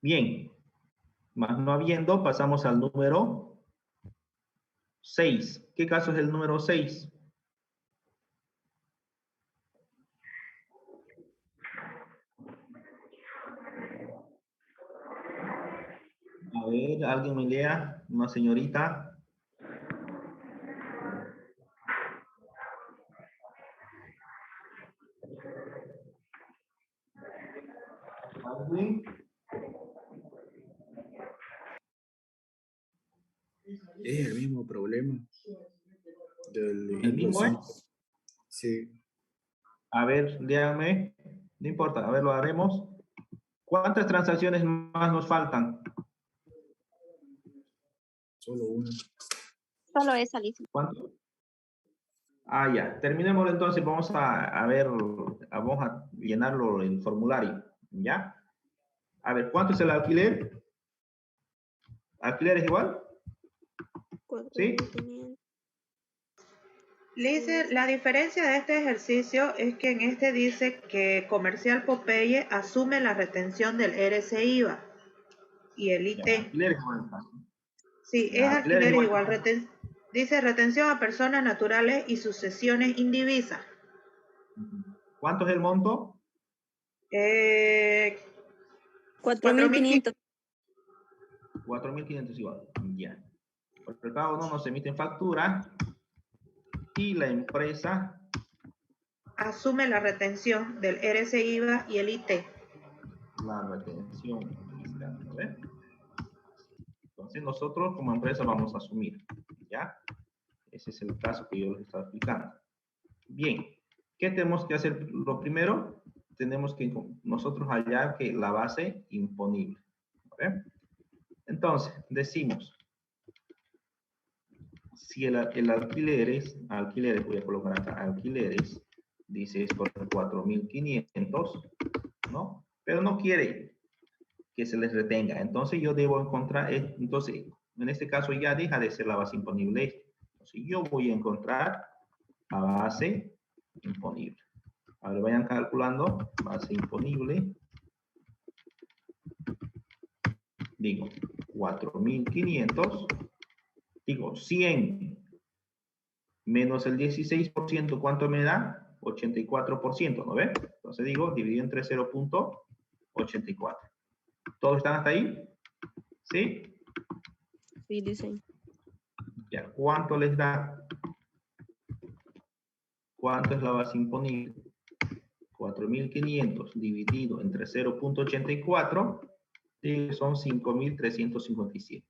Bien. Más no habiendo, pasamos al número 6. ¿Qué caso es el número 6? A ver, alguien me lea, una señorita. ¿Alguien? Es el mismo problema del ¿El ejemplo mismo es? 5. Sí, A ver, léanme. No importa, a ver, lo haremos. ¿Cuántas transacciones más nos faltan? solo uno. Solo esa, Lisa. ¿Cuánto? Ah, ya. Terminemos entonces. Vamos a ver, vamos a llenarlo el formulario. ¿Ya? A ver, ¿cuánto es el alquiler? ¿Alquiler es igual? ¿Sí? 4.500. Lice, la diferencia de este ejercicio es que en este dice que Comercial Popeye asume la retención del RCIVA y el IT. Ya, alquiler es igual. Sí, Ya, es alquiler es alquiler igual. igual. Dice retención a personas naturales y sucesiones indivisas. ¿Cuánto es el monto? 4.500. 4.500 igual. Ya. Porque cada uno nos emiten factura y la empresa asume la retención del RCIVA y el IT. la retención. ¿Ves? Entonces nosotros como empresa vamos a asumir. ¿Ya? Ese es el caso que yo les estaba explicando. Bien. ¿Qué tenemos que hacer? Lo primero, tenemos que nosotros hallar que la base imponible. ¿Ves? Entonces, decimos, si el alquileres, voy a colocar acá, alquileres, dice es por 4.500, ¿no? Pero no quiere que se les retenga. Entonces yo debo encontrar, entonces, en este caso ya deja de ser la base imponible. Entonces yo voy a encontrar la base imponible. Ahora vayan calculando, base imponible. Digo, 4.500. Digo, 100 menos el 16%, ¿cuánto me da? 84%, ¿no ves? Entonces digo, dividido entre 0.84. ¿Todos están hasta ahí? ¿Sí? Sí, dicen. Ya, ¿cuánto les da? ¿Cuánto es la base imponible? 4.500 dividido entre 0.84 son 5.357.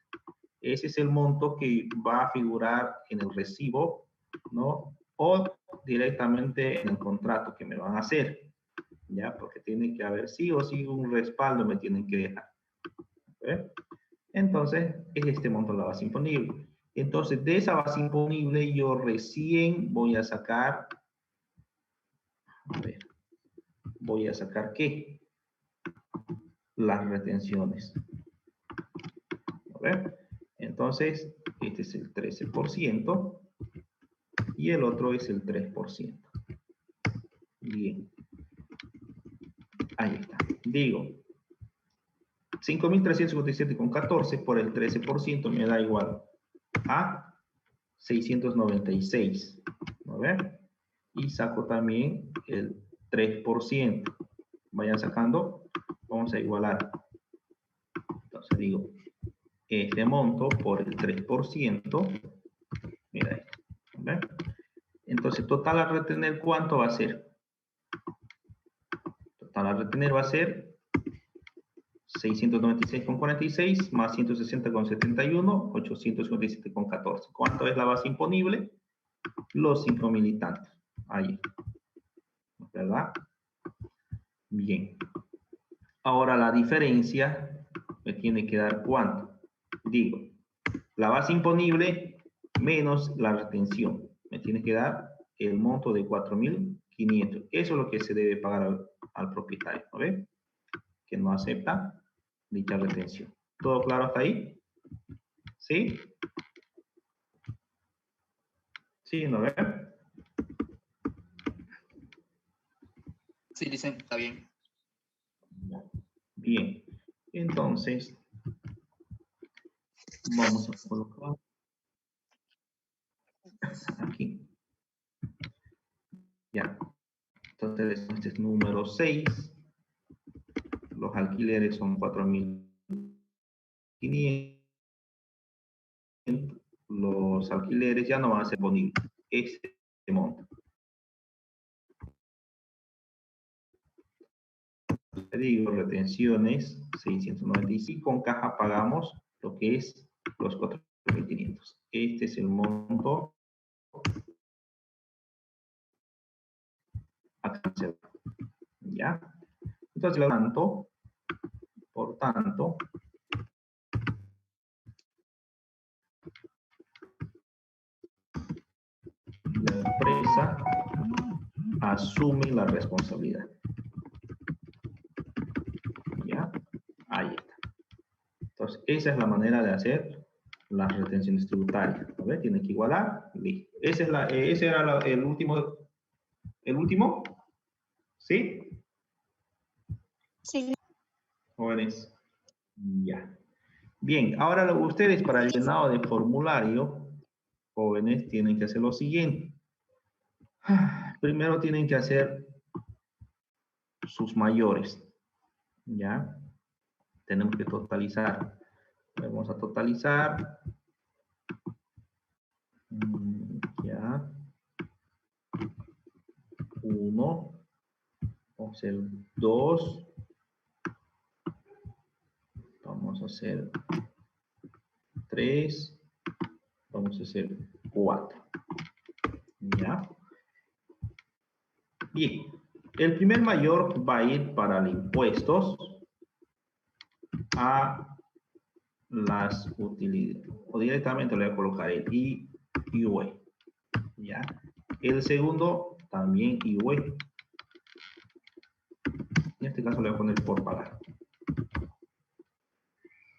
Ese es el monto que va a figurar en el recibo, ¿no? O directamente en el contrato que me van a hacer, ¿ya? Porque tiene que haber sí o sí un respaldo, me tienen que dejar. ¿Ve? Entonces, es este monto la base imponible. Entonces, de esa base imponible yo recién voy a sacar, a ver, voy a sacar ¿qué? Las retenciones. A ver, entonces, este es el 13%. Y el otro es el 3%. Bien. Ahí está. Digo, 5.357,14 por el 13% me da igual a 696. ¿No ven? Y saco también el 3%. Vayan sacando. Vamos a igualar. Entonces digo, este monto por el 3%. Mira esto. ¿Ven? Entonces, total a retener, ¿cuánto va a ser? Total a retener va a ser 696,46 más 160,71, 857,14. ¿Cuánto es la base imponible? Los 5.000 y tantos. Ahí. ¿Verdad? Bien. Ahora la diferencia me tiene que dar ¿cuánto? Digo, la base imponible menos la retención. Me tiene que dar el monto de 4.500. Eso es lo que se debe pagar al propietario, ¿no ve? Que no acepta dicha retención. ¿Todo claro hasta ahí? ¿Sí? ¿Sí, no ve? Sí, dicen, está bien. Bien. Entonces, vamos a colocar aquí. Ya. Entonces, este es número 6. Los alquileres son 4.500. Los alquileres ya no van a ser bonitos. Este monto. Le digo, retenciones 695. Con caja pagamos lo que es los 4.500. Este es el monto a cancelar. ¿Ya? Entonces, por tanto, la empresa asume la responsabilidad. ¿Ya? Ahí está. Entonces, esa es la manera de hacer las retenciones tributarias. ¿No ve? Tiene que igualar. Listo. Ese era el último. ¿El último? ¿Sí? Sí. Jóvenes. Ya. Bien, ahora ustedes para el llenado de formulario, jóvenes, tienen que hacer lo siguiente. primero tienen que hacer sus mayores. ¿Ya? Tenemos que totalizar. Vamos a totalizar. Ya. 1. Vamos a hacer 2. Vamos a hacer 3. Vamos a hacer 4. ¿Ya? Bien. El primer mayor va a ir para los impuestos a las utilidades. O directamente le voy a colocar el IUE. ¿Ya? El segundo también IUE. En este caso le voy a poner por pagar.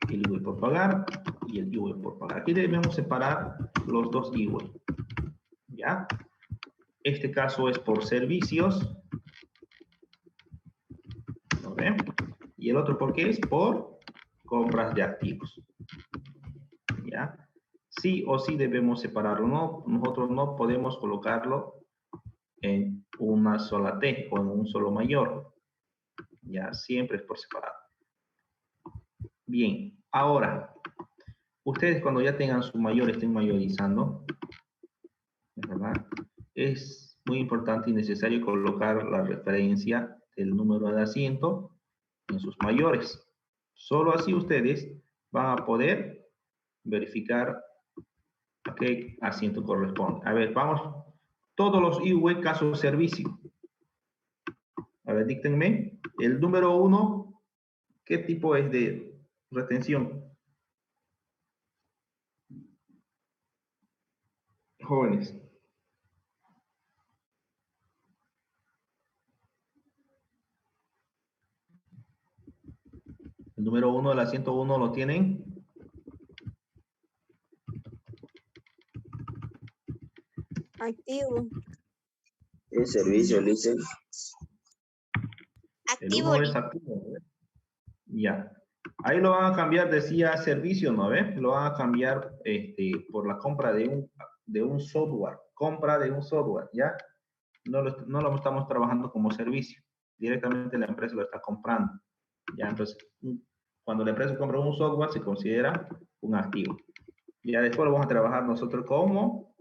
El IUE por pagar y el IUE por pagar. Aquí debemos separar los dos IUE. ¿Ya? Este caso es por servicios. ¿Lo ven? Y el otro, ¿por qué es? Por compras de activos. ¿Ya? Sí o sí debemos separarlo. No, nosotros no podemos colocarlo en una sola T o en un solo mayor. Ya, siempre es por separado. Bien, ahora, ustedes cuando ya tengan su mayor, estén mayorizando, ¿verdad? Es muy importante y necesario colocar la referencia del número de asiento en sus mayores. Solo así ustedes van a poder verificar a qué asiento corresponde. A ver, vamos. Todos los IUE caso servicio. A ver, díctenme. El número 1, ¿qué tipo es de retención? Jóvenes. El número 1 del asiento 1 lo tienen. Activo. El servicio, dice. El 1 es activo, ¿no? Ya. Ahí lo van a cambiar, decía servicio, ¿no ve? Lo van a cambiar por la compra de un software. Compra de un software, ¿ya? No lo estamos trabajando como servicio. Directamente la empresa lo está comprando. Ya, entonces, cuando la empresa compra un software, se considera un activo. Ya después lo vamos a trabajar nosotros como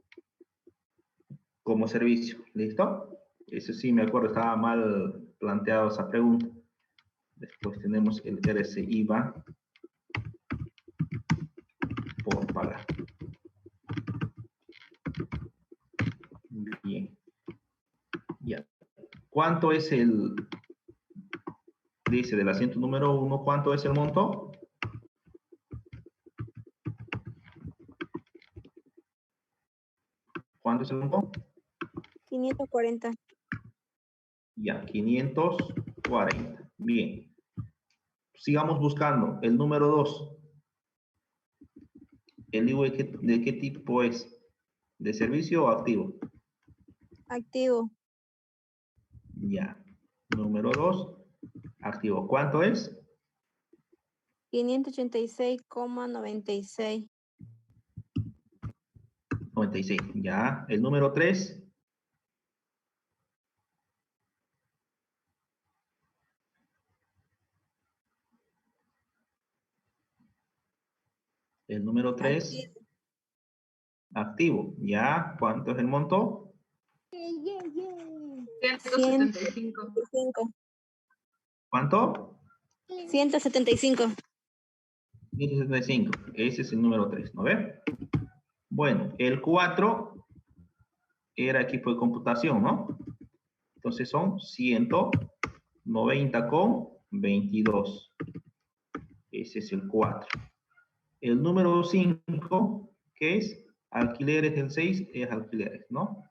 servicio. ¿Listo? Eso sí, me acuerdo, estaba mal planteado esa pregunta. Después tenemos el RCIVA por pagar. Bien. Ya. ¿Cuánto es dice del asiento número 1, cuánto es el monto? ¿Cuánto es el monto? 540. Ya, 540. Bien. Sigamos buscando. El número 2. ¿El IVA de qué tipo es? ¿De servicio o activo? Activo. Ya. Número 2. Activo. ¿Cuánto es? 586,96. 96. Ya. El número 3. El número 3. Activo. Ya. ¿Cuánto es el monto? 175. ¿Cuánto? 175. 175. Ese es el número 3, ¿no ve? Bueno, el 4 era equipo de computación, ¿no? Entonces son 190,22. Ese es el 4. El número 5, ¿qué es? Alquileres del 6 es alquileres, ¿no?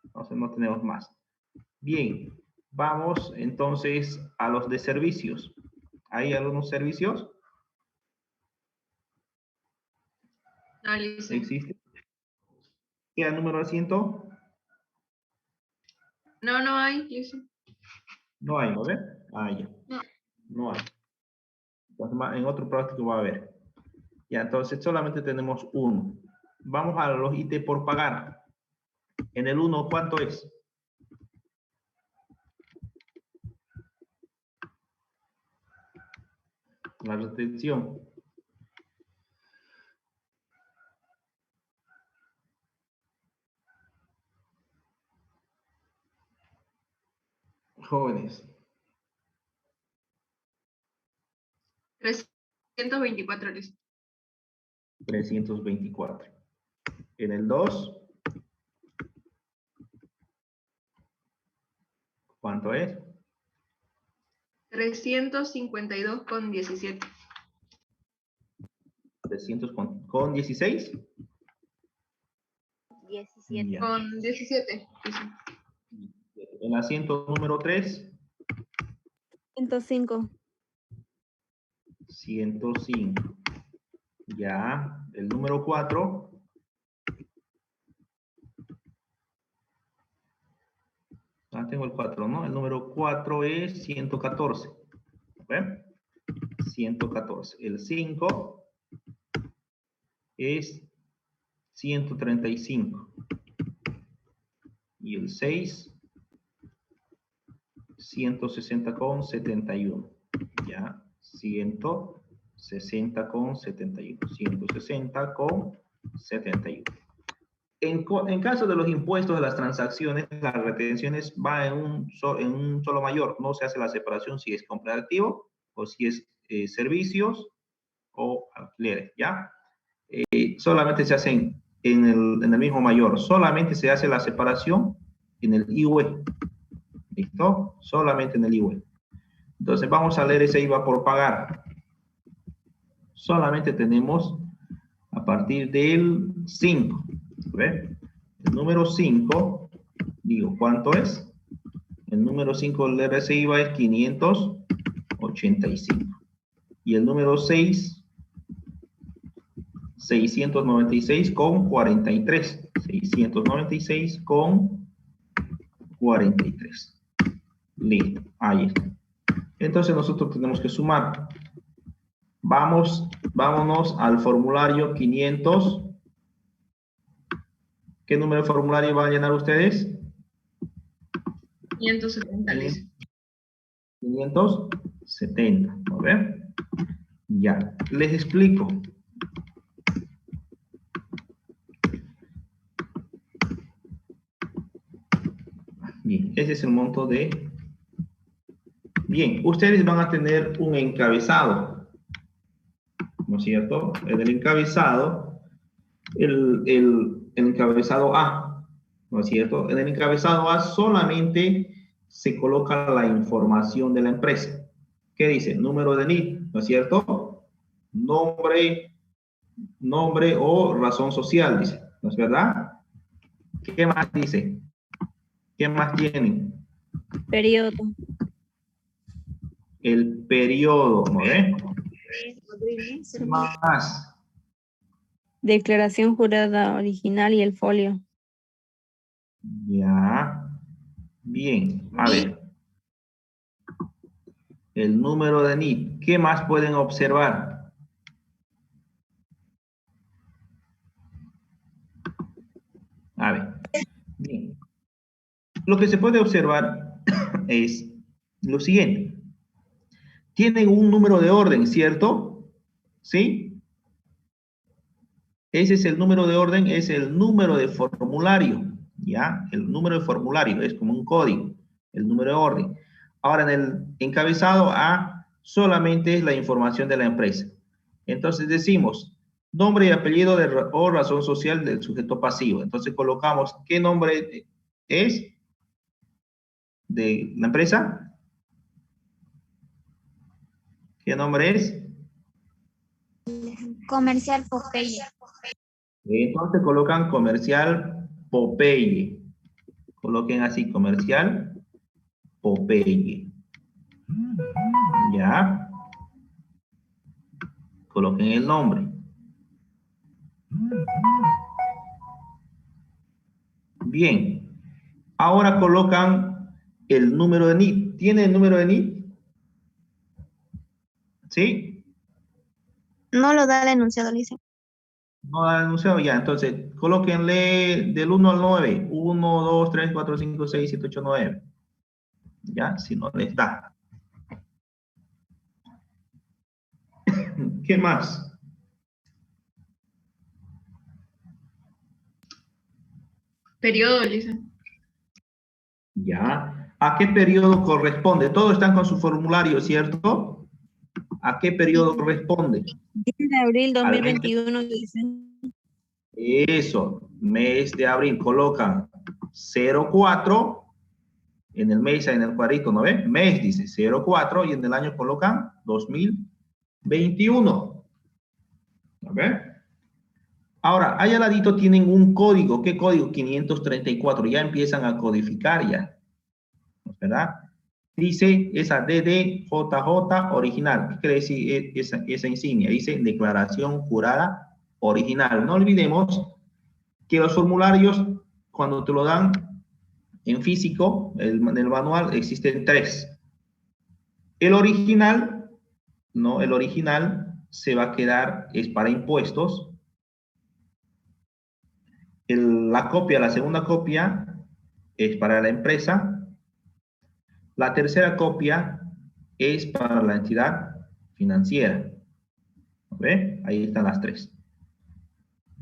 Entonces no tenemos más. Bien, vamos entonces a los de servicios. ¿Hay algunos servicios? No, Lice. ¿Existe? ¿Qué número de asiento? No, no hay, Lice. No hay, ¿no ve? Ah, ya. No. No hay. Entonces, en otro práctico va a haber. Ya, entonces solamente tenemos uno. Vamos a los ítems por pagar. En el 1, ¿cuánto es? la retención. Jóvenes. 324, listo. 324. En el 2, ¿cuánto es? 352,17. 300 con 16. 17. Ya. Con 17. Sí, sí. En asiento número 3, 105. 105. Ya. El número 4. Ah, tengo el 4, ¿no? El número 4 es 114. ¿Ven? 114. El 5 es 135. Y el 6, 160,71. Ya. 160,71. 160,71. En caso de los impuestos de las transacciones, las retenciones van en un solo mayor. No se hace la separación si es compra de activo o si es servicios o alquileres, ¿ya? Solamente se hacen en el mismo mayor. Solamente se hace la separación en el IVA. ¿Listo? Solamente en el IVA. Entonces vamos a leer ese IVA por pagar. Solamente tenemos a partir del 5. ¿Ve? El número 5, digo, ¿cuánto es? El número 5 del RC IVA es 585. Y el número 6, 696,43. 696,43. Listo, ahí está. Entonces nosotros tenemos que sumar. Vámonos al formulario 500. ¿Qué número de formulario van a llenar ustedes? 570, listo. 570, a ver. Ya, les explico. Bien, ese es el monto de... Bien, ustedes van a tener un encabezado, ¿no es cierto? En el encabezado, el encabezado A, ¿no es cierto? En el encabezado A solamente se coloca la información de la empresa. ¿Qué dice? Número de NIT, ¿no es cierto? Nombre o razón social, dice, ¿no es verdad? ¿Qué más dice? ¿Qué más tienen? Periodo. El periodo, ¿no ve? ¿Qué más? Declaración jurada original y el folio. Ya. Bien, a ver. El número de NIT. ¿Qué más pueden observar? A ver. Bien. Lo que se puede observar es lo siguiente. Tienen un número de orden, ¿cierto? ¿Sí? Ese es el número de orden, es el número de formulario, ¿ya? El número de formulario es como un código, el número de orden. Ahora, en el encabezado A solamente es la información de la empresa. Entonces decimos nombre y apellido o razón social del sujeto pasivo. Entonces colocamos qué nombre es de la empresa. ¿Qué nombre es? Comercial Popeye. Entonces colocan comercial Popeye. Coloquen así, comercial Popeye. Ya. Coloquen el nombre. Bien. Ahora colocan el número de NIT. ¿Tiene el número de NIT? ¿Sí? No lo da el enunciado, dice. No ha anunciado ya. Entonces, colóquenle del 1 al 9. 1, 2, 3, 4, 5, 6, 7, 8, 9. Ya, si no les da. ¿Qué más? Periodo, Lisa. Ya. ¿A qué periodo corresponde? Todos están con su formulario, ¿cierto? ¿A qué periodo corresponde? 10 de abril Al mes de- 2021, dice. Eso, mes de abril, colocan 04 en el mes, en el cuadrito, ¿no ve? Mes dice 04 y en el año colocan 2021. ¿No ve? Ahora, ahí al ladito tienen un código. ¿Qué código? 534. Ya empiezan a codificar ya. ¿Verdad? Dice esa DDJJ original. ¿Qué quiere decir esa insignia? Dice declaración jurada original. No olvidemos que los formularios, cuando te lo dan en físico, en el manual, existen 3. El original, ¿no? El original se va a quedar, es para impuestos. La copia, la segunda copia, es para la empresa. La tercera copia es para la entidad financiera. ¿Ve? Ahí están las 3.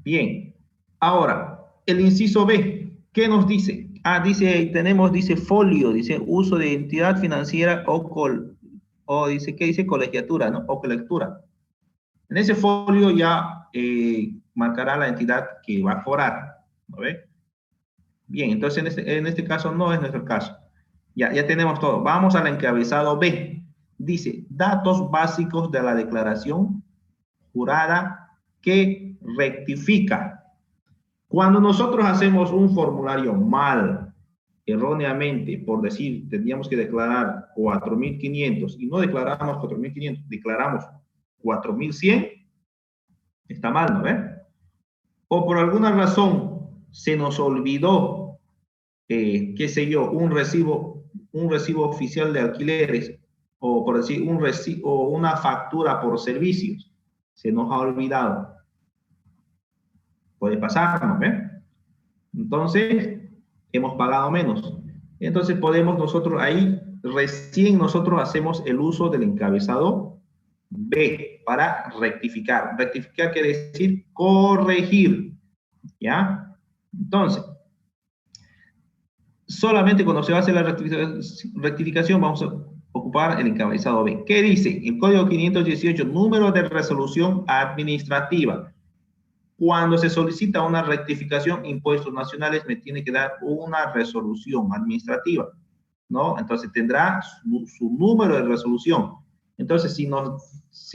Bien. Ahora, el inciso B, ¿qué nos dice? Dice folio, dice uso de entidad financiera o dice, ¿qué dice? Colegiatura, ¿no? O colectura. En ese folio ya marcará la entidad que va a cobrar, ¿no ve? Bien, entonces en este caso no es nuestro caso. Ya tenemos todo. Vamos al encabezado B. Dice, datos básicos de la declaración jurada que rectifica. Cuando nosotros hacemos un formulario mal, erróneamente, por decir, tendríamos que declarar 4.500 y no declaramos 4.500, declaramos 4.100, está mal, ¿no ve? O por alguna razón se nos olvidó, qué sé yo, un recibo oficial de alquileres, o por decir, o una factura por servicios, se nos ha olvidado. Puede pasar, ¿no ve? Entonces, hemos pagado menos. Entonces podemos nosotros ahí, recién nosotros hacemos el uso del encabezado B para rectificar. Rectificar quiere decir corregir, ¿ya? Entonces, solamente cuando se va a hacer la rectificación vamos a ocupar el encabezado B. ¿Qué dice? El código 518, número de resolución administrativa. Cuando se solicita una rectificación, impuestos nacionales me tiene que dar una resolución administrativa, ¿no? Entonces tendrá su número de resolución. Entonces, si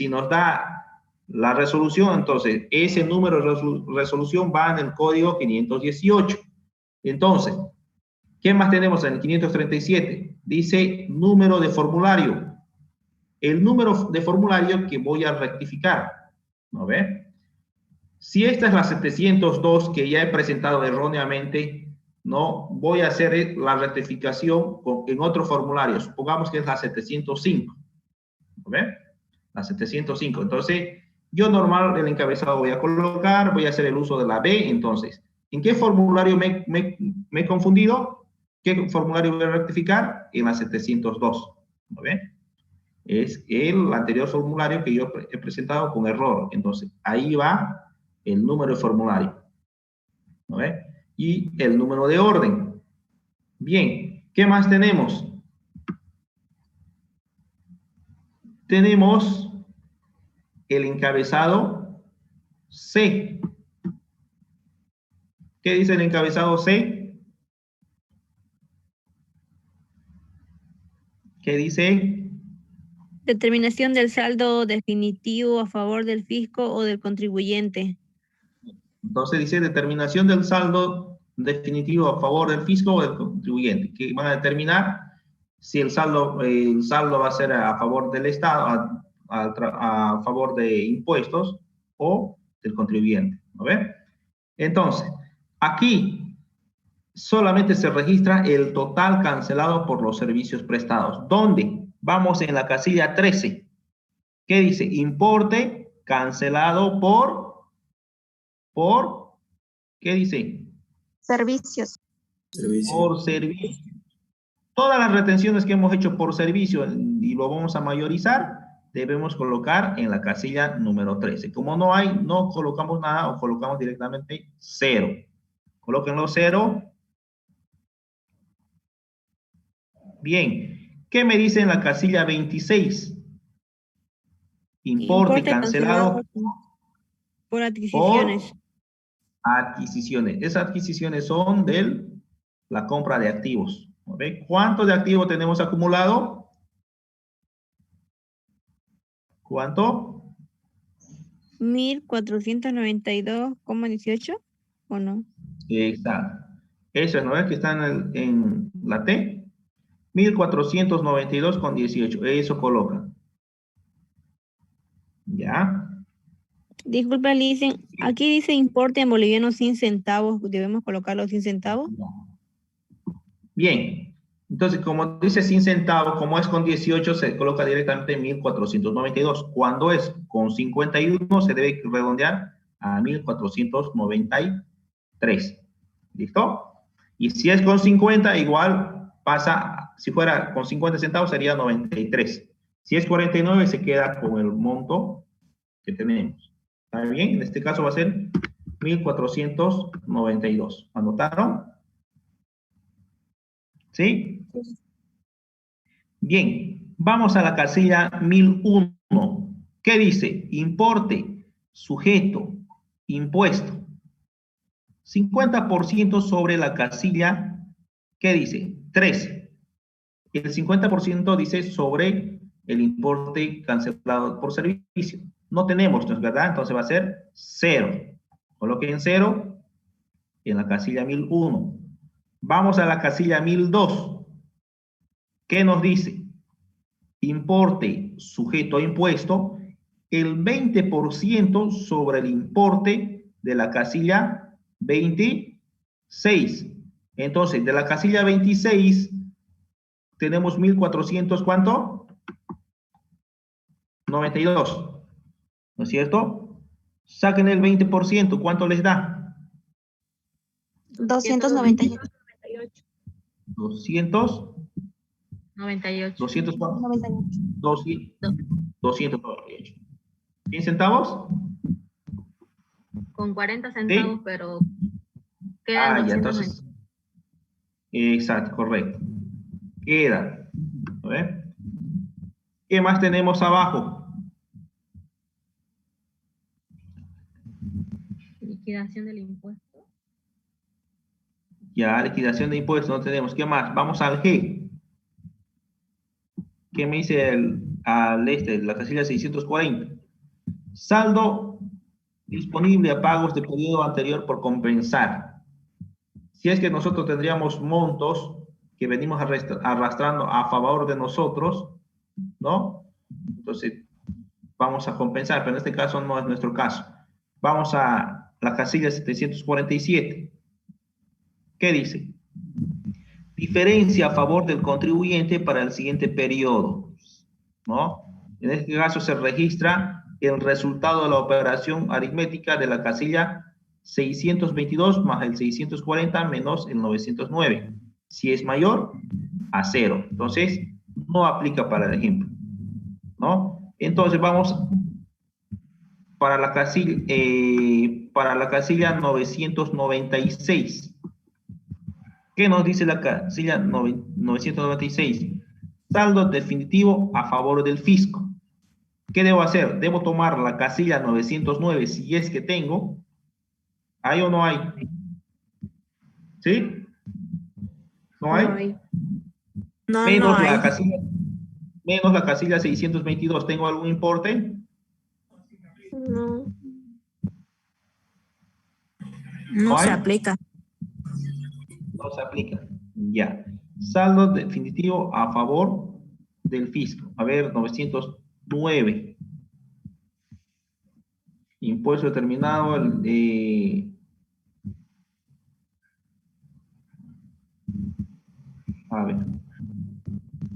nos da la resolución, entonces ese número de resolución va en el código 518. Entonces, ¿qué más tenemos en el 537? Dice número de formulario. El número de formulario que voy a rectificar, ¿no ve? Si esta es la 702 que ya he presentado erróneamente, no voy a hacer la rectificación en otro formulario. Supongamos que es la 705. ¿Ve? La 705. Entonces, yo normal el encabezado voy a colocar, voy a hacer el uso de la B. Entonces, ¿en qué formulario me he confundido? ¿Qué formulario voy a rectificar? En la 702. ¿Ve? Es el anterior formulario que yo he presentado con error. Entonces, ahí va el número de formulario, ¿no ve? Y el número de orden. Bien, ¿qué más tenemos? Tenemos el encabezado C. ¿Qué dice el encabezado C? ¿Qué dice? Determinación del saldo definitivo a favor del fisco o del contribuyente. Entonces dice determinación del saldo definitivo a favor del fisco o del contribuyente, que van a determinar si el saldo va a ser a favor del Estado, a favor de impuestos o del contribuyente, ¿no ve? Entonces, aquí solamente se registra el total cancelado por los servicios prestados. ¿Dónde? Vamos en la casilla 13. ¿Qué dice? Importe cancelado por, ¿qué dice? Servicios. Por servicio. Todas las retenciones que hemos hecho por servicio y lo vamos a mayorizar, debemos colocar en la casilla número 13. Como no hay, no colocamos nada o colocamos directamente 0. Colóquenlo 0. Bien. ¿Qué me dice en la casilla 26? Importe cancelado por adquisiciones. Por adquisiciones. Esas adquisiciones son de la compra de activos. ¿Okay? ¿Cuánto de activos tenemos acumulado? ¿Cuánto? 1.492,18 ¿o no? Exacto. Eso es, ¿no es? Que está en la T. 1.492,18. Eso coloca. ¿Ya? Disculpa, dicen, aquí dice importe en bolivianos sin centavos. ¿Debemos colocarlo sin centavos? Bien. Entonces, como dice sin centavos, como es con 18, se coloca directamente 1.492. Cuando es con 51, se debe redondear a 1.493. ¿Listo? Y si es con 50, igual pasa, si fuera con 50 centavos sería 93. Si es 49, se queda con el monto que tenemos. ¿Está bien? En este caso va a ser 1.492. ¿Anotaron? ¿Sí? Bien, vamos a la casilla 1001. ¿Qué dice? Importe, sujeto, impuesto. 50% sobre la casilla, ¿qué dice? 13. El 50% dice sobre el importe cancelado por servicio. No tenemos, ¿no es verdad? Entonces va a ser 0. Coloquen 0 en la casilla 1001. Vamos a la casilla 1002. ¿Qué nos dice? Importe sujeto a impuesto, el 20% sobre el importe de la casilla 26. Entonces, de la casilla 26 tenemos 1.400, ¿cuánto? 92. ¿No es cierto? Saquen el 20%, ¿cuánto les da? 298. 200. 98. 200, 98. 298. ¿100 centavos? Con 40 centavos, ¿Sí? pero quedan Ya, 290. entonces. Exacto, correcto. Queda. A ver. ¿Qué más tenemos abajo? Liquidación del impuesto. Ya, liquidación de impuestos no tenemos. ¿Qué más? Vamos al G. ¿Qué me dice la casilla 640? Saldo disponible a pagos de periodo anterior por compensar. Si es que nosotros tendríamos montos que venimos arrastrando a favor de nosotros, ¿no? Entonces, vamos a compensar, pero en este caso no es nuestro caso. Vamos a la casilla 747. ¿Qué dice? Diferencia a favor del contribuyente para el siguiente periodo, ¿no? En este caso se registra el resultado de la operación aritmética de la casilla 622 más el 640 menos el 909. Si es mayor, a 0. Entonces, no aplica para el ejemplo, ¿no? Entonces, vamos para la casilla 996. ¿Qué nos dice la casilla 996? Saldo definitivo a favor del fisco. ¿Qué debo hacer? Debo tomar la casilla 909 si es que tengo. ¿Hay o no hay? ¿Sí? ¿No hay? No, Menos no hay. menos la casilla 622. ¿Tengo algún importe? No. No hay? se aplica. No se aplica. Ya. Saldo definitivo a favor del fisco. A ver, 909. Impuesto determinado.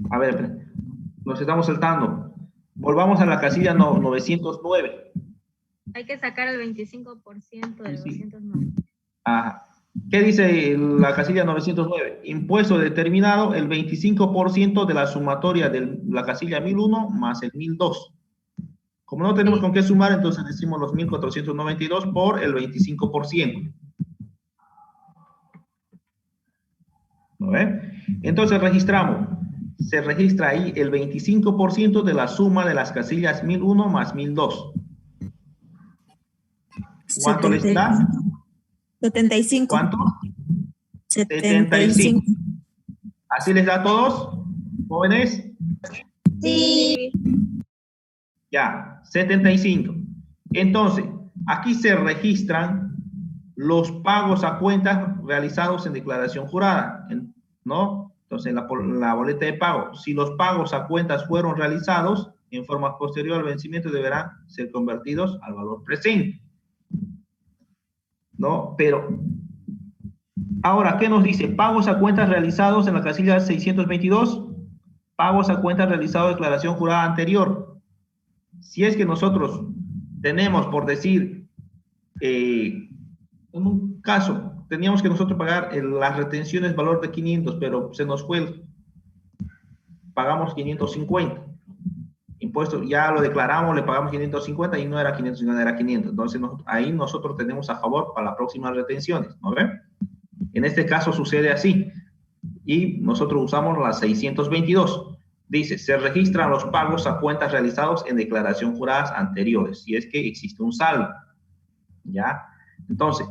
A ver, nos estamos saltando. Volvamos a la casilla 909. Hay que sacar el 25% de 209. Ajá. ¿Qué dice la casilla 909? Impuesto determinado el 25% de la sumatoria de la casilla 1001 más el 1002. Como no tenemos con qué sumar, entonces decimos los 1.492 por el 25%. ¿No ve? Entonces registramos. Se registra ahí el 25% de la suma de las casillas 1001 más 1002. ¿Cuánto les da? 75. ¿Cuánto? 75. ¿Así les da a todos, jóvenes? Sí. Ya, 75. Entonces, aquí se registran los pagos a cuentas realizados en declaración jurada, ¿no? Entonces, la boleta de pago, si los pagos a cuentas fueron realizados en forma posterior al vencimiento, deberán ser convertidos al valor presente, ¿no? Pero, ahora, ¿qué nos dice? Pagos a cuentas realizados en la casilla 622, pagos a cuentas realizados en declaración jurada anterior. Si es que nosotros tenemos, por decir, en un caso, teníamos que nosotros pagar las retenciones valor de 500, pero se nos fue, pagamos 550. Impuesto, ya lo declaramos, le pagamos 550 y no era 550, era 500. Entonces, ahí nosotros tenemos a favor para las próximas retenciones, ¿no ven? En este caso sucede así. Y nosotros usamos la 622. Dice, se registran los pagos a cuentas realizados en declaración juradas anteriores, si es que existe un saldo. ¿Ya? Entonces,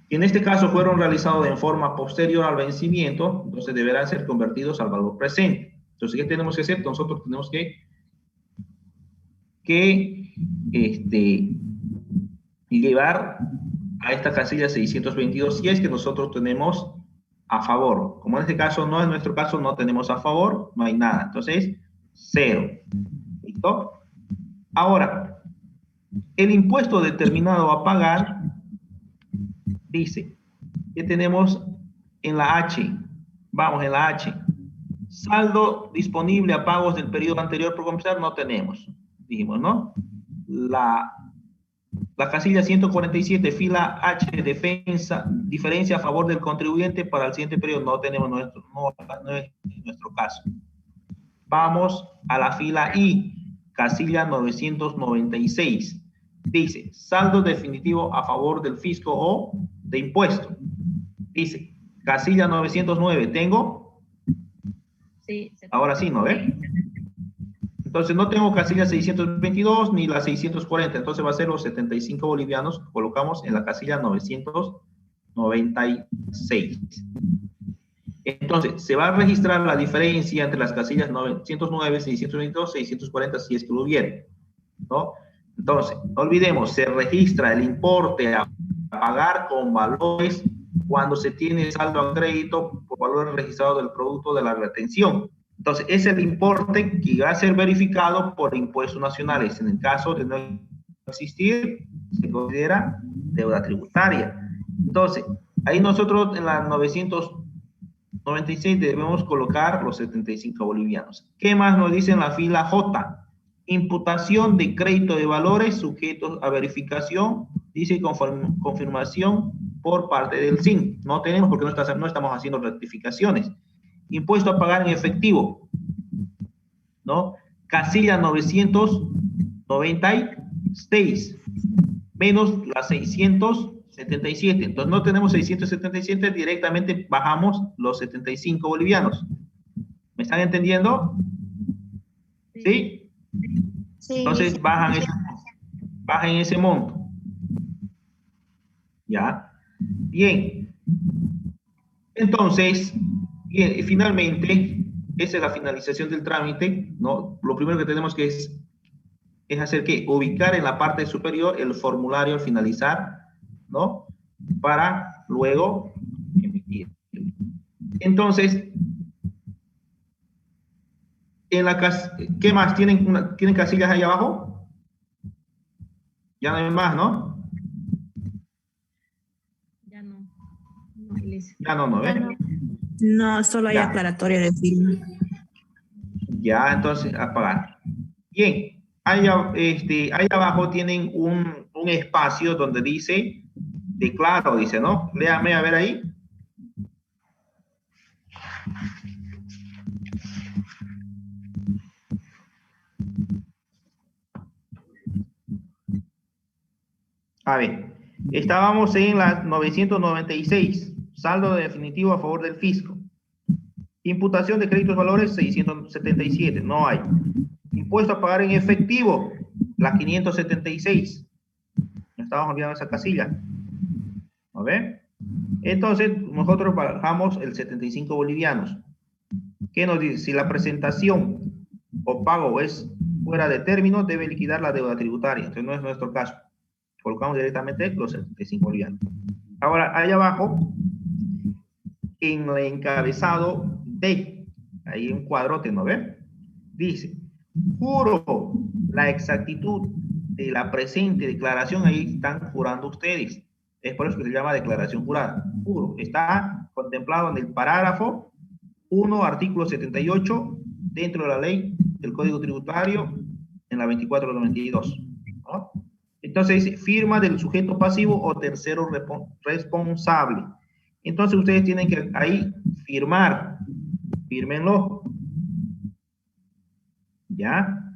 en este caso fueron realizados en forma posterior al vencimiento, entonces deberán ser convertidos al valor presente. Entonces, ¿qué tenemos que hacer? Nosotros tenemos que llevar a esta casilla 622, si es que nosotros tenemos a favor. Como en este caso, no, en nuestro caso no tenemos a favor, no hay nada. Entonces, 0. ¿Listo? Ahora, el impuesto determinado a pagar dice que tenemos en la H, vamos en la H, saldo disponible a pagos del periodo anterior por compensar, no tenemos, dijimos, ¿no? La casilla 147, fila H, defensa, diferencia a favor del contribuyente para el siguiente periodo, no tenemos no es nuestro caso. Vamos a la fila I, casilla 996. Dice, saldo definitivo a favor del fisco o de impuesto. Dice, casilla 909, ¿tengo? Sí. Ahora sí, ¿no ve? Entonces no tengo casilla 622 ni la 640, entonces va a ser los 75 bolivianos que colocamos en la casilla 996. Entonces, se va a registrar la diferencia entre las casillas 909, 622, 640, si es que lo hubiera, ¿no? Entonces, no olvidemos, se registra el importe a pagar con valores cuando se tiene saldo a crédito por valores registrados del producto de la retención. Entonces, es el importe que va a ser verificado por impuestos nacionales. En el caso de no existir, se considera deuda tributaria. Entonces, ahí nosotros en la 996 debemos colocar los 75 bolivianos. ¿Qué más nos dice en la fila J? Imputación de crédito de valores sujetos a verificación, dice confirmación por parte del SIN. No tenemos porque no estamos haciendo rectificaciones. Impuesto a pagar en efectivo, ¿no? Casilla 996 menos las 677. Entonces no tenemos 677, directamente bajamos los 75 bolivianos. ¿Me están entendiendo? ¿Sí? Sí. Entonces bajan ese monto. ¿Ya? Bien. Entonces, bien, finalmente, esa es la finalización del trámite, ¿no? Lo primero que tenemos que es hacer que ubicar en la parte superior el formulario al finalizar, ¿no? Para luego emitir. Entonces, ¿qué más? ¿Tienen casillas ahí abajo? Ya no hay más, ¿no? Ya no. Ya no, ¿ven? No, solo hay Ya. aclaratoria de firma. Ya, entonces, apagar. Bien, ahí abajo tienen un espacio donde dice, declaro, dice, ¿no? Léame a ver ahí. A ver, estábamos en las 996, saldo definitivo a favor del fisco. Imputación de créditos valores 677, no hay. Impuesto a pagar en efectivo, la 576. No estábamos olvidando esa casilla. ¿A ver? Entonces, nosotros bajamos el 75 bolivianos. ¿Qué nos dice? Si la presentación o pago es fuera de término, debe liquidar la deuda tributaria. Entonces, no es nuestro caso. Colocamos directamente los 75 bolivianos. Ahora, ahí abajo, en el encabezado D, ahí un cuadrote, ¿no ve? Dice, juro la exactitud de la presente declaración. Ahí están jurando ustedes. Es por eso que se llama declaración jurada. Juro. Está contemplado en el parágrafo 1, artículo 78, dentro de la ley del Código Tributario, en la 2492. ¿No? Entonces dice, firma del sujeto pasivo o tercero responsable. Entonces ustedes tienen que ahí firmar. Fírmenlo. ¿Ya?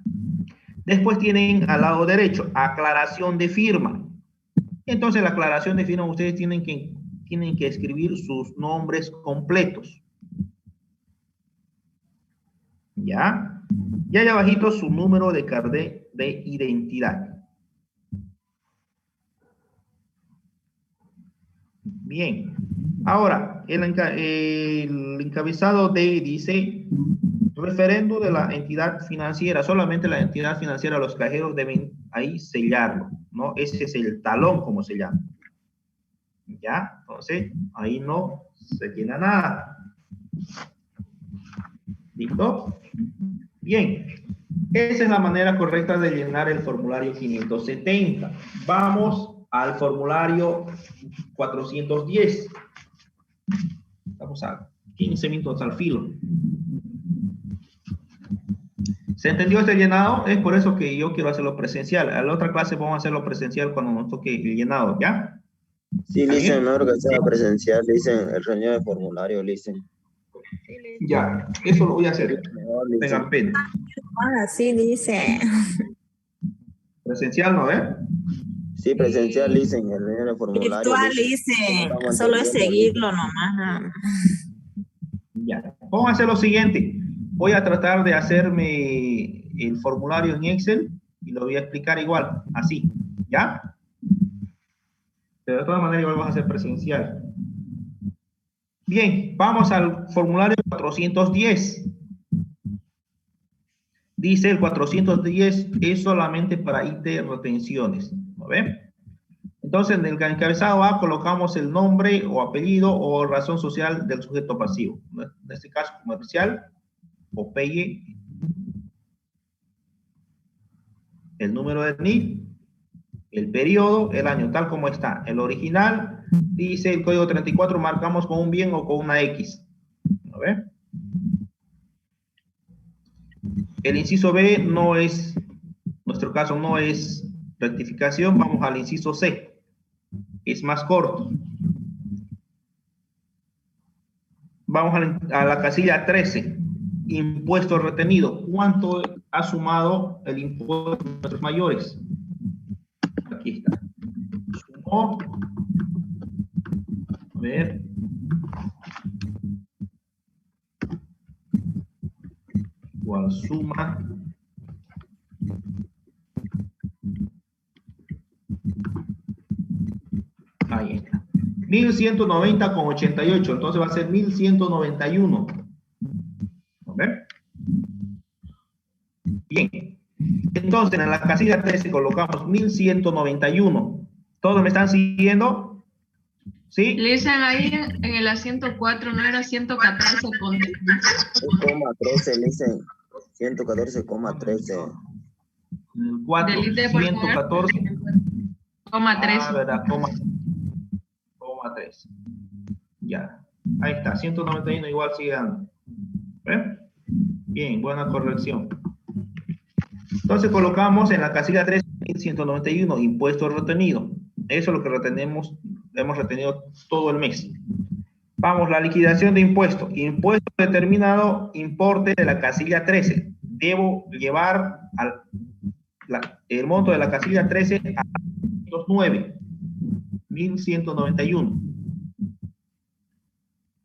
Después tienen al lado derecho, aclaración de firma. Entonces la aclaración de firma ustedes tienen que escribir sus nombres completos. ¿Ya? Y allá abajito su número de carnet de identidad. Bien. Ahora, el encabezado D dice, referendo de la entidad financiera. Solamente la entidad financiera, los cajeros deben ahí sellarlo, ¿no? Ese es el talón, como se llama. ¿Ya? Entonces, ahí no se llena nada. ¿Listo? Bien. Esa es la manera correcta de llenar el formulario 570. Vamos al formulario 410. Estamos a 15 minutos al filo. ¿Se entendió este llenado? Es por eso que yo quiero hacerlo presencial. A la otra clase vamos a hacerlo presencial cuando nos toque el llenado, ¿ya? Sí, dicen, mejor que sea presencial, dicen, el relleno de formulario, dicen. Ya, eso lo voy a hacer. Tengan pena. Ahora sí dice. Presencial, ¿no ve? Sí, presencial, dicen, el relleno de formulario. Virtual, dice. Solo es seguirlo nomás. Ya, vamos a hacer lo siguiente. Voy a tratar de hacerme el formulario en Excel y lo voy a explicar igual, así, ¿ya? Pero de todas maneras igual vamos a hacer presencial. Bien, vamos al formulario 410. Dice el 410 es solamente para IT retenciones, ¿no ve? Entonces en el encabezado A colocamos el nombre o apellido o razón social del sujeto pasivo. En este caso comercial, Popeye, el número de NIF, el periodo, el año, tal como está. El original, dice el código 34, marcamos con un bien o con una X. ¿No ve? El inciso B no es, en nuestro caso no es rectificación, vamos al inciso C. Es más corto. Vamos a la casilla 13. Impuesto retenido. ¿Cuánto ha sumado el impuesto de nuestros mayores? Aquí está. Sumó. A ver. Igual suma. Ahí está. 1190,88. Entonces va a ser 1191. ¿Ver? Bien. Entonces, en la casilla 13 colocamos 1191. ¿Todos me están siguiendo? ¿Sí? Le dicen ahí en el asiento 4, no era 114,13. Le dicen 114,13. 4, Delite, por favor. 114,13. ¿Verdad? Coma 3. Ya. Ahí está. 191 igual sigue dando. ¿Ven? Bien, buena corrección. Entonces colocamos en la casilla 3, 1191, impuesto retenido. Eso es lo que retenemos, hemos retenido todo el mes. Vamos, la liquidación de impuestos. Impuesto determinado, importe de la casilla 13. Debo llevar el monto de la casilla 13 a 209. 1.191.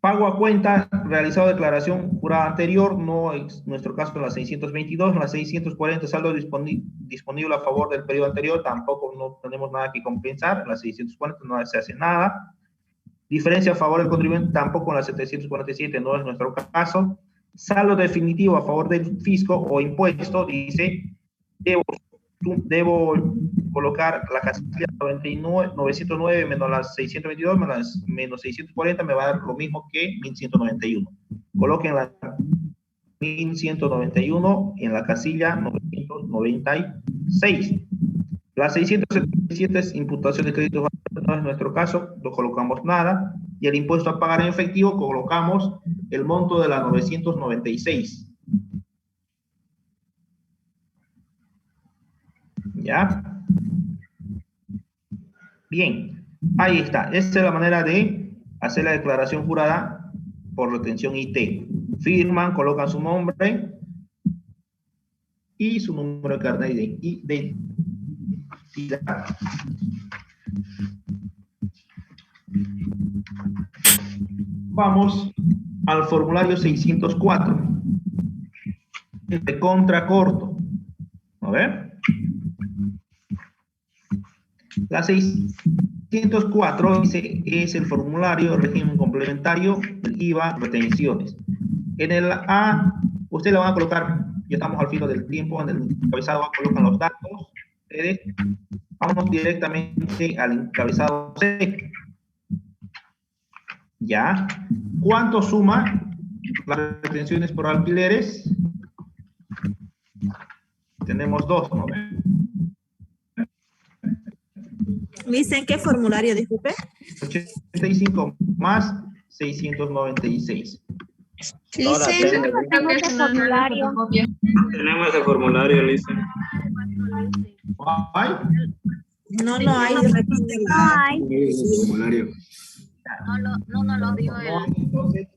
Pago a cuenta, realizado declaración jurada anterior, no es nuestro caso en la 622, en la 640 saldo disponible a favor del periodo anterior, tampoco no tenemos nada que compensar, en la 640 no se hace nada. Diferencia a favor del contribuyente, tampoco en la 747 no es nuestro caso. Saldo definitivo a favor del fisco o impuesto, dice, debo colocar la casilla 909 menos las 622 menos 640 me va a dar lo mismo que 1191. Coloquen la 1191 en la casilla 996. La 677 es imputación de créditos, no es nuestro caso, no colocamos nada. Y el impuesto a pagar en efectivo, colocamos el monto de la 996. ¿Ya? Bien, ahí está. Esta es la manera de hacer la declaración jurada por retención IT. Firman, colocan su nombre y su número de carnet de identidad. Vamos al formulario 604. De contra corto. A ver. La 604 dice, es el formulario de régimen complementario del IVA retenciones. En el A, usted le van a colocar, ya estamos al final del tiempo, en el encabezado A colocan los datos. Ustedes, vamos directamente al encabezado C. ¿Ya? ¿Cuánto suma las retenciones por alquileres? Tenemos dos, ¿no? Dicen qué formulario, disculpe. 85 más 696. Dicen, Tenemos ese formulario. Tenemos el formulario, Lisa. ¿Hay? No lo hay. Formulario. No lo dio Entonces,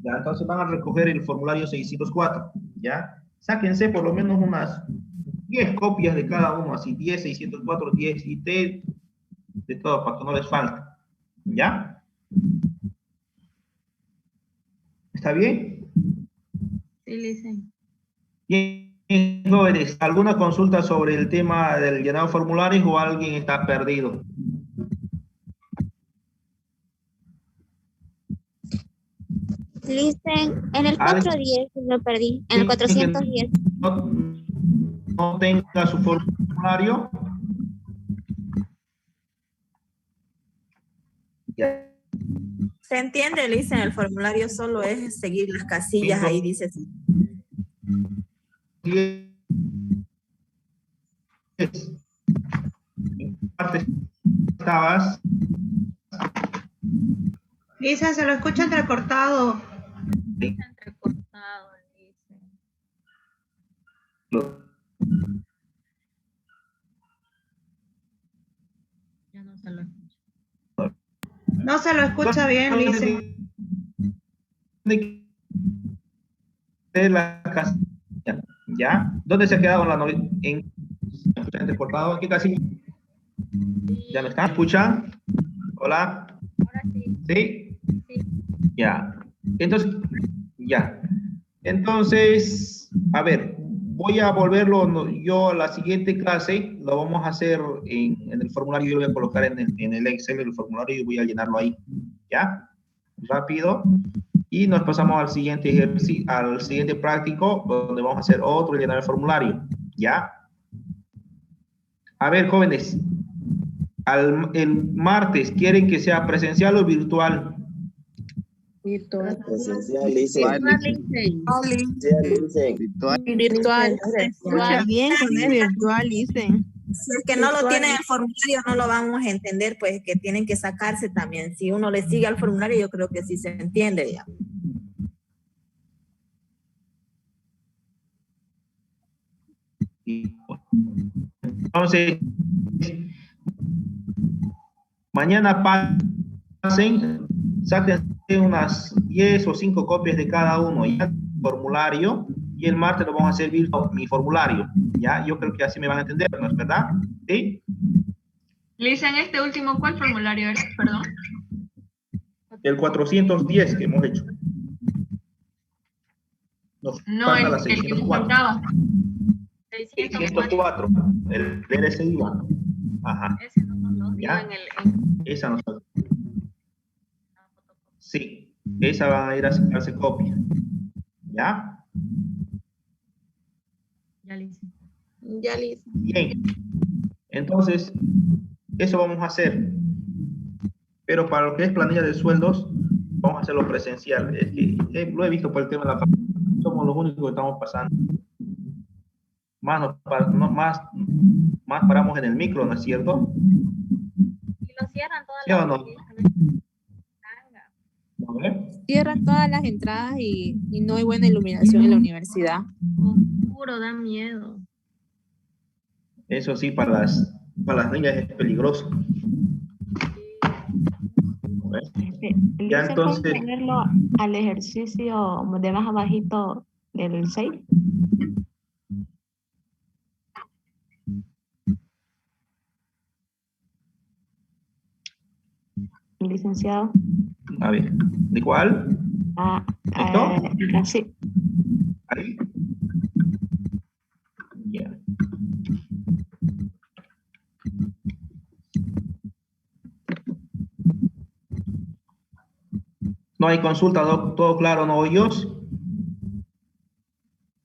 ya, entonces van a recoger el formulario 604, ¿ya? Sáquense por lo menos unas 10 copias de cada uno, así 10, 604, 10 IT, de todo, para que no les falte, ¿ya? ¿Está bien? Sí, dicen. Bien, jóvenes, ¿alguna consulta sobre el tema del llenado de formularios o alguien está perdido? Listen, en el 410 lo perdí, en el 410. No tenga su formulario. Ya. Se entiende, Lisa, en el formulario solo es seguir las casillas, ahí dice sí. Estabas. Lisa, se lo escucha entrecortado. Entrecortado, dice. Ya no se lo escucha. No se lo escucha bien, Lisa. De la casilla, ¿ya? ¿Dónde se ha quedado la novela? En entrecortado, ¿en qué casilla? ¿Ya me están escuchando? Hola. Ahora sí. ¿Sí? Sí. Ya. Entonces, ya. Entonces, a ver, voy a volverlo yo a la siguiente clase, lo vamos a hacer en el formulario, yo lo voy a colocar en el Excel, el formulario, y voy a llenarlo ahí. ¿Ya? Rápido. Y nos pasamos al siguiente ejercicio, al siguiente práctico, donde vamos a hacer otro y llenar el formulario. ¿Ya? A ver, jóvenes. El martes, ¿quieren que sea presencial o virtual? Virtual. Presencial, dice. Virtual. Escucha bien con el virtual, dicen. Si es que no lo tienen en el formulario, no lo vamos a entender, pues que tienen que sacarse también. Si uno le sigue al formulario, yo creo que sí se entiende, digamos. Entonces, mañana pasen, sáquense unas 10 o 5 copias de cada uno, ya, formulario, y el martes lo vamos a hacer mi formulario, ya, yo creo que así me van a entender, ¿no es verdad? ¿Sí? Lisa, en este último, ¿cuál formulario era? Perdón. El 410 que hemos hecho. Nos No, falta la el que nos 604. faltaba. 604. El RSI. Ajá. Ese no nos lo dio ¿Ya? en el... Esa nos falta. Sí. Esa van a ir a sacarse copia. ¿Ya? Ya le hice. Ya listo. Bien. Entonces, eso vamos a hacer. Pero para lo que es planilla de sueldos, vamos a hacerlo presencial. Es que lo he visto por el tema de la pandemia. Somos los únicos que estamos pasando. Más paramos en el micro, ¿no es cierto? Y lo cierran todas ¿Sí o las no? ¿No ve? Cierran todas las entradas y no hay buena iluminación en la universidad. Oscuro, da miedo. Eso sí, para las niñas es peligroso. ¿No ve? Ya ¿Pueden entonces, ponerlo al ejercicio de más abajito del 6? Licenciado. a ver, ¿de cuál? ¿Listo? Sí. Ahí. Ya. No hay consulta, todo claro, ¿no, ellos?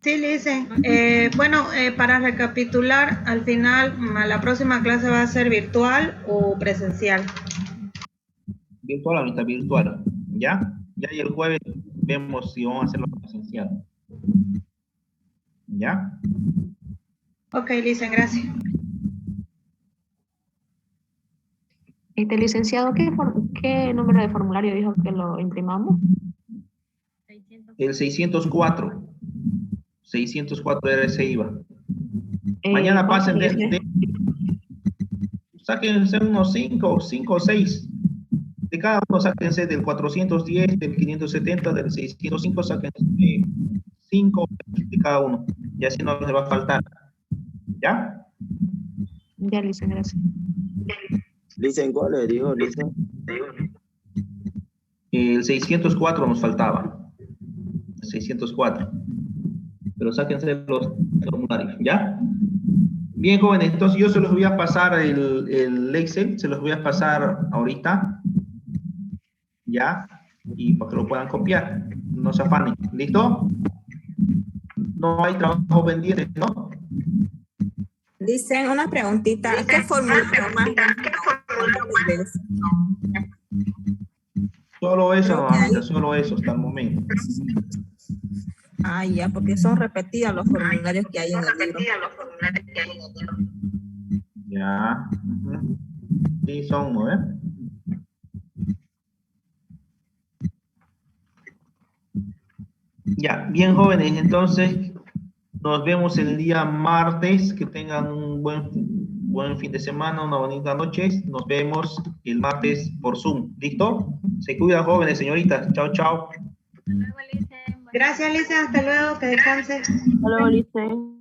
Sí, Lice. Bueno, para recapitular, al final, la próxima clase va a ser virtual o presencial. Virtual, ahorita virtual, ¿ya? Ya y el jueves vemos si vamos a hacerlo presencial. ¿Ya? Ok, Lice, gracias. Licenciado, ¿qué número de formulario dijo que lo imprimamos? El 604. 604 RC IVA. Mañana pasen sáquense unos 5 o 6. De cada uno sáquense del 410, del 570, del 605, sáquense 5 de cada uno. Y así no les va a faltar. ¿Ya? Ya, Lice, gracias. Lisa, ¿en cuál le dijo, Lisa? El 604 nos faltaba. 604. Pero sáquense los formularios, ¿ya? Bien, jóvenes, entonces yo se los voy a pasar el Excel, se los voy a pasar ahorita, ¿ya? Y para que lo puedan copiar, no se afanen, ¿listo? No hay trabajo pendiente, ¿no? Dicen una preguntita, ¿qué formulario más? Solo eso, mamita, solo eso hasta el momento. Ah, ya, porque son repetidos los formularios que hay en el libro. Ya. Sí, son, ¿no? Ya, bien, jóvenes, entonces nos vemos el día martes. Que tengan un buen fin de semana, una bonita noche. Nos vemos el martes por Zoom. ¿Listo? Se cuidan, jóvenes, señoritas. Chao, chao. Gracias, Lice. Hasta luego. Que descanses. Hasta luego, Lice.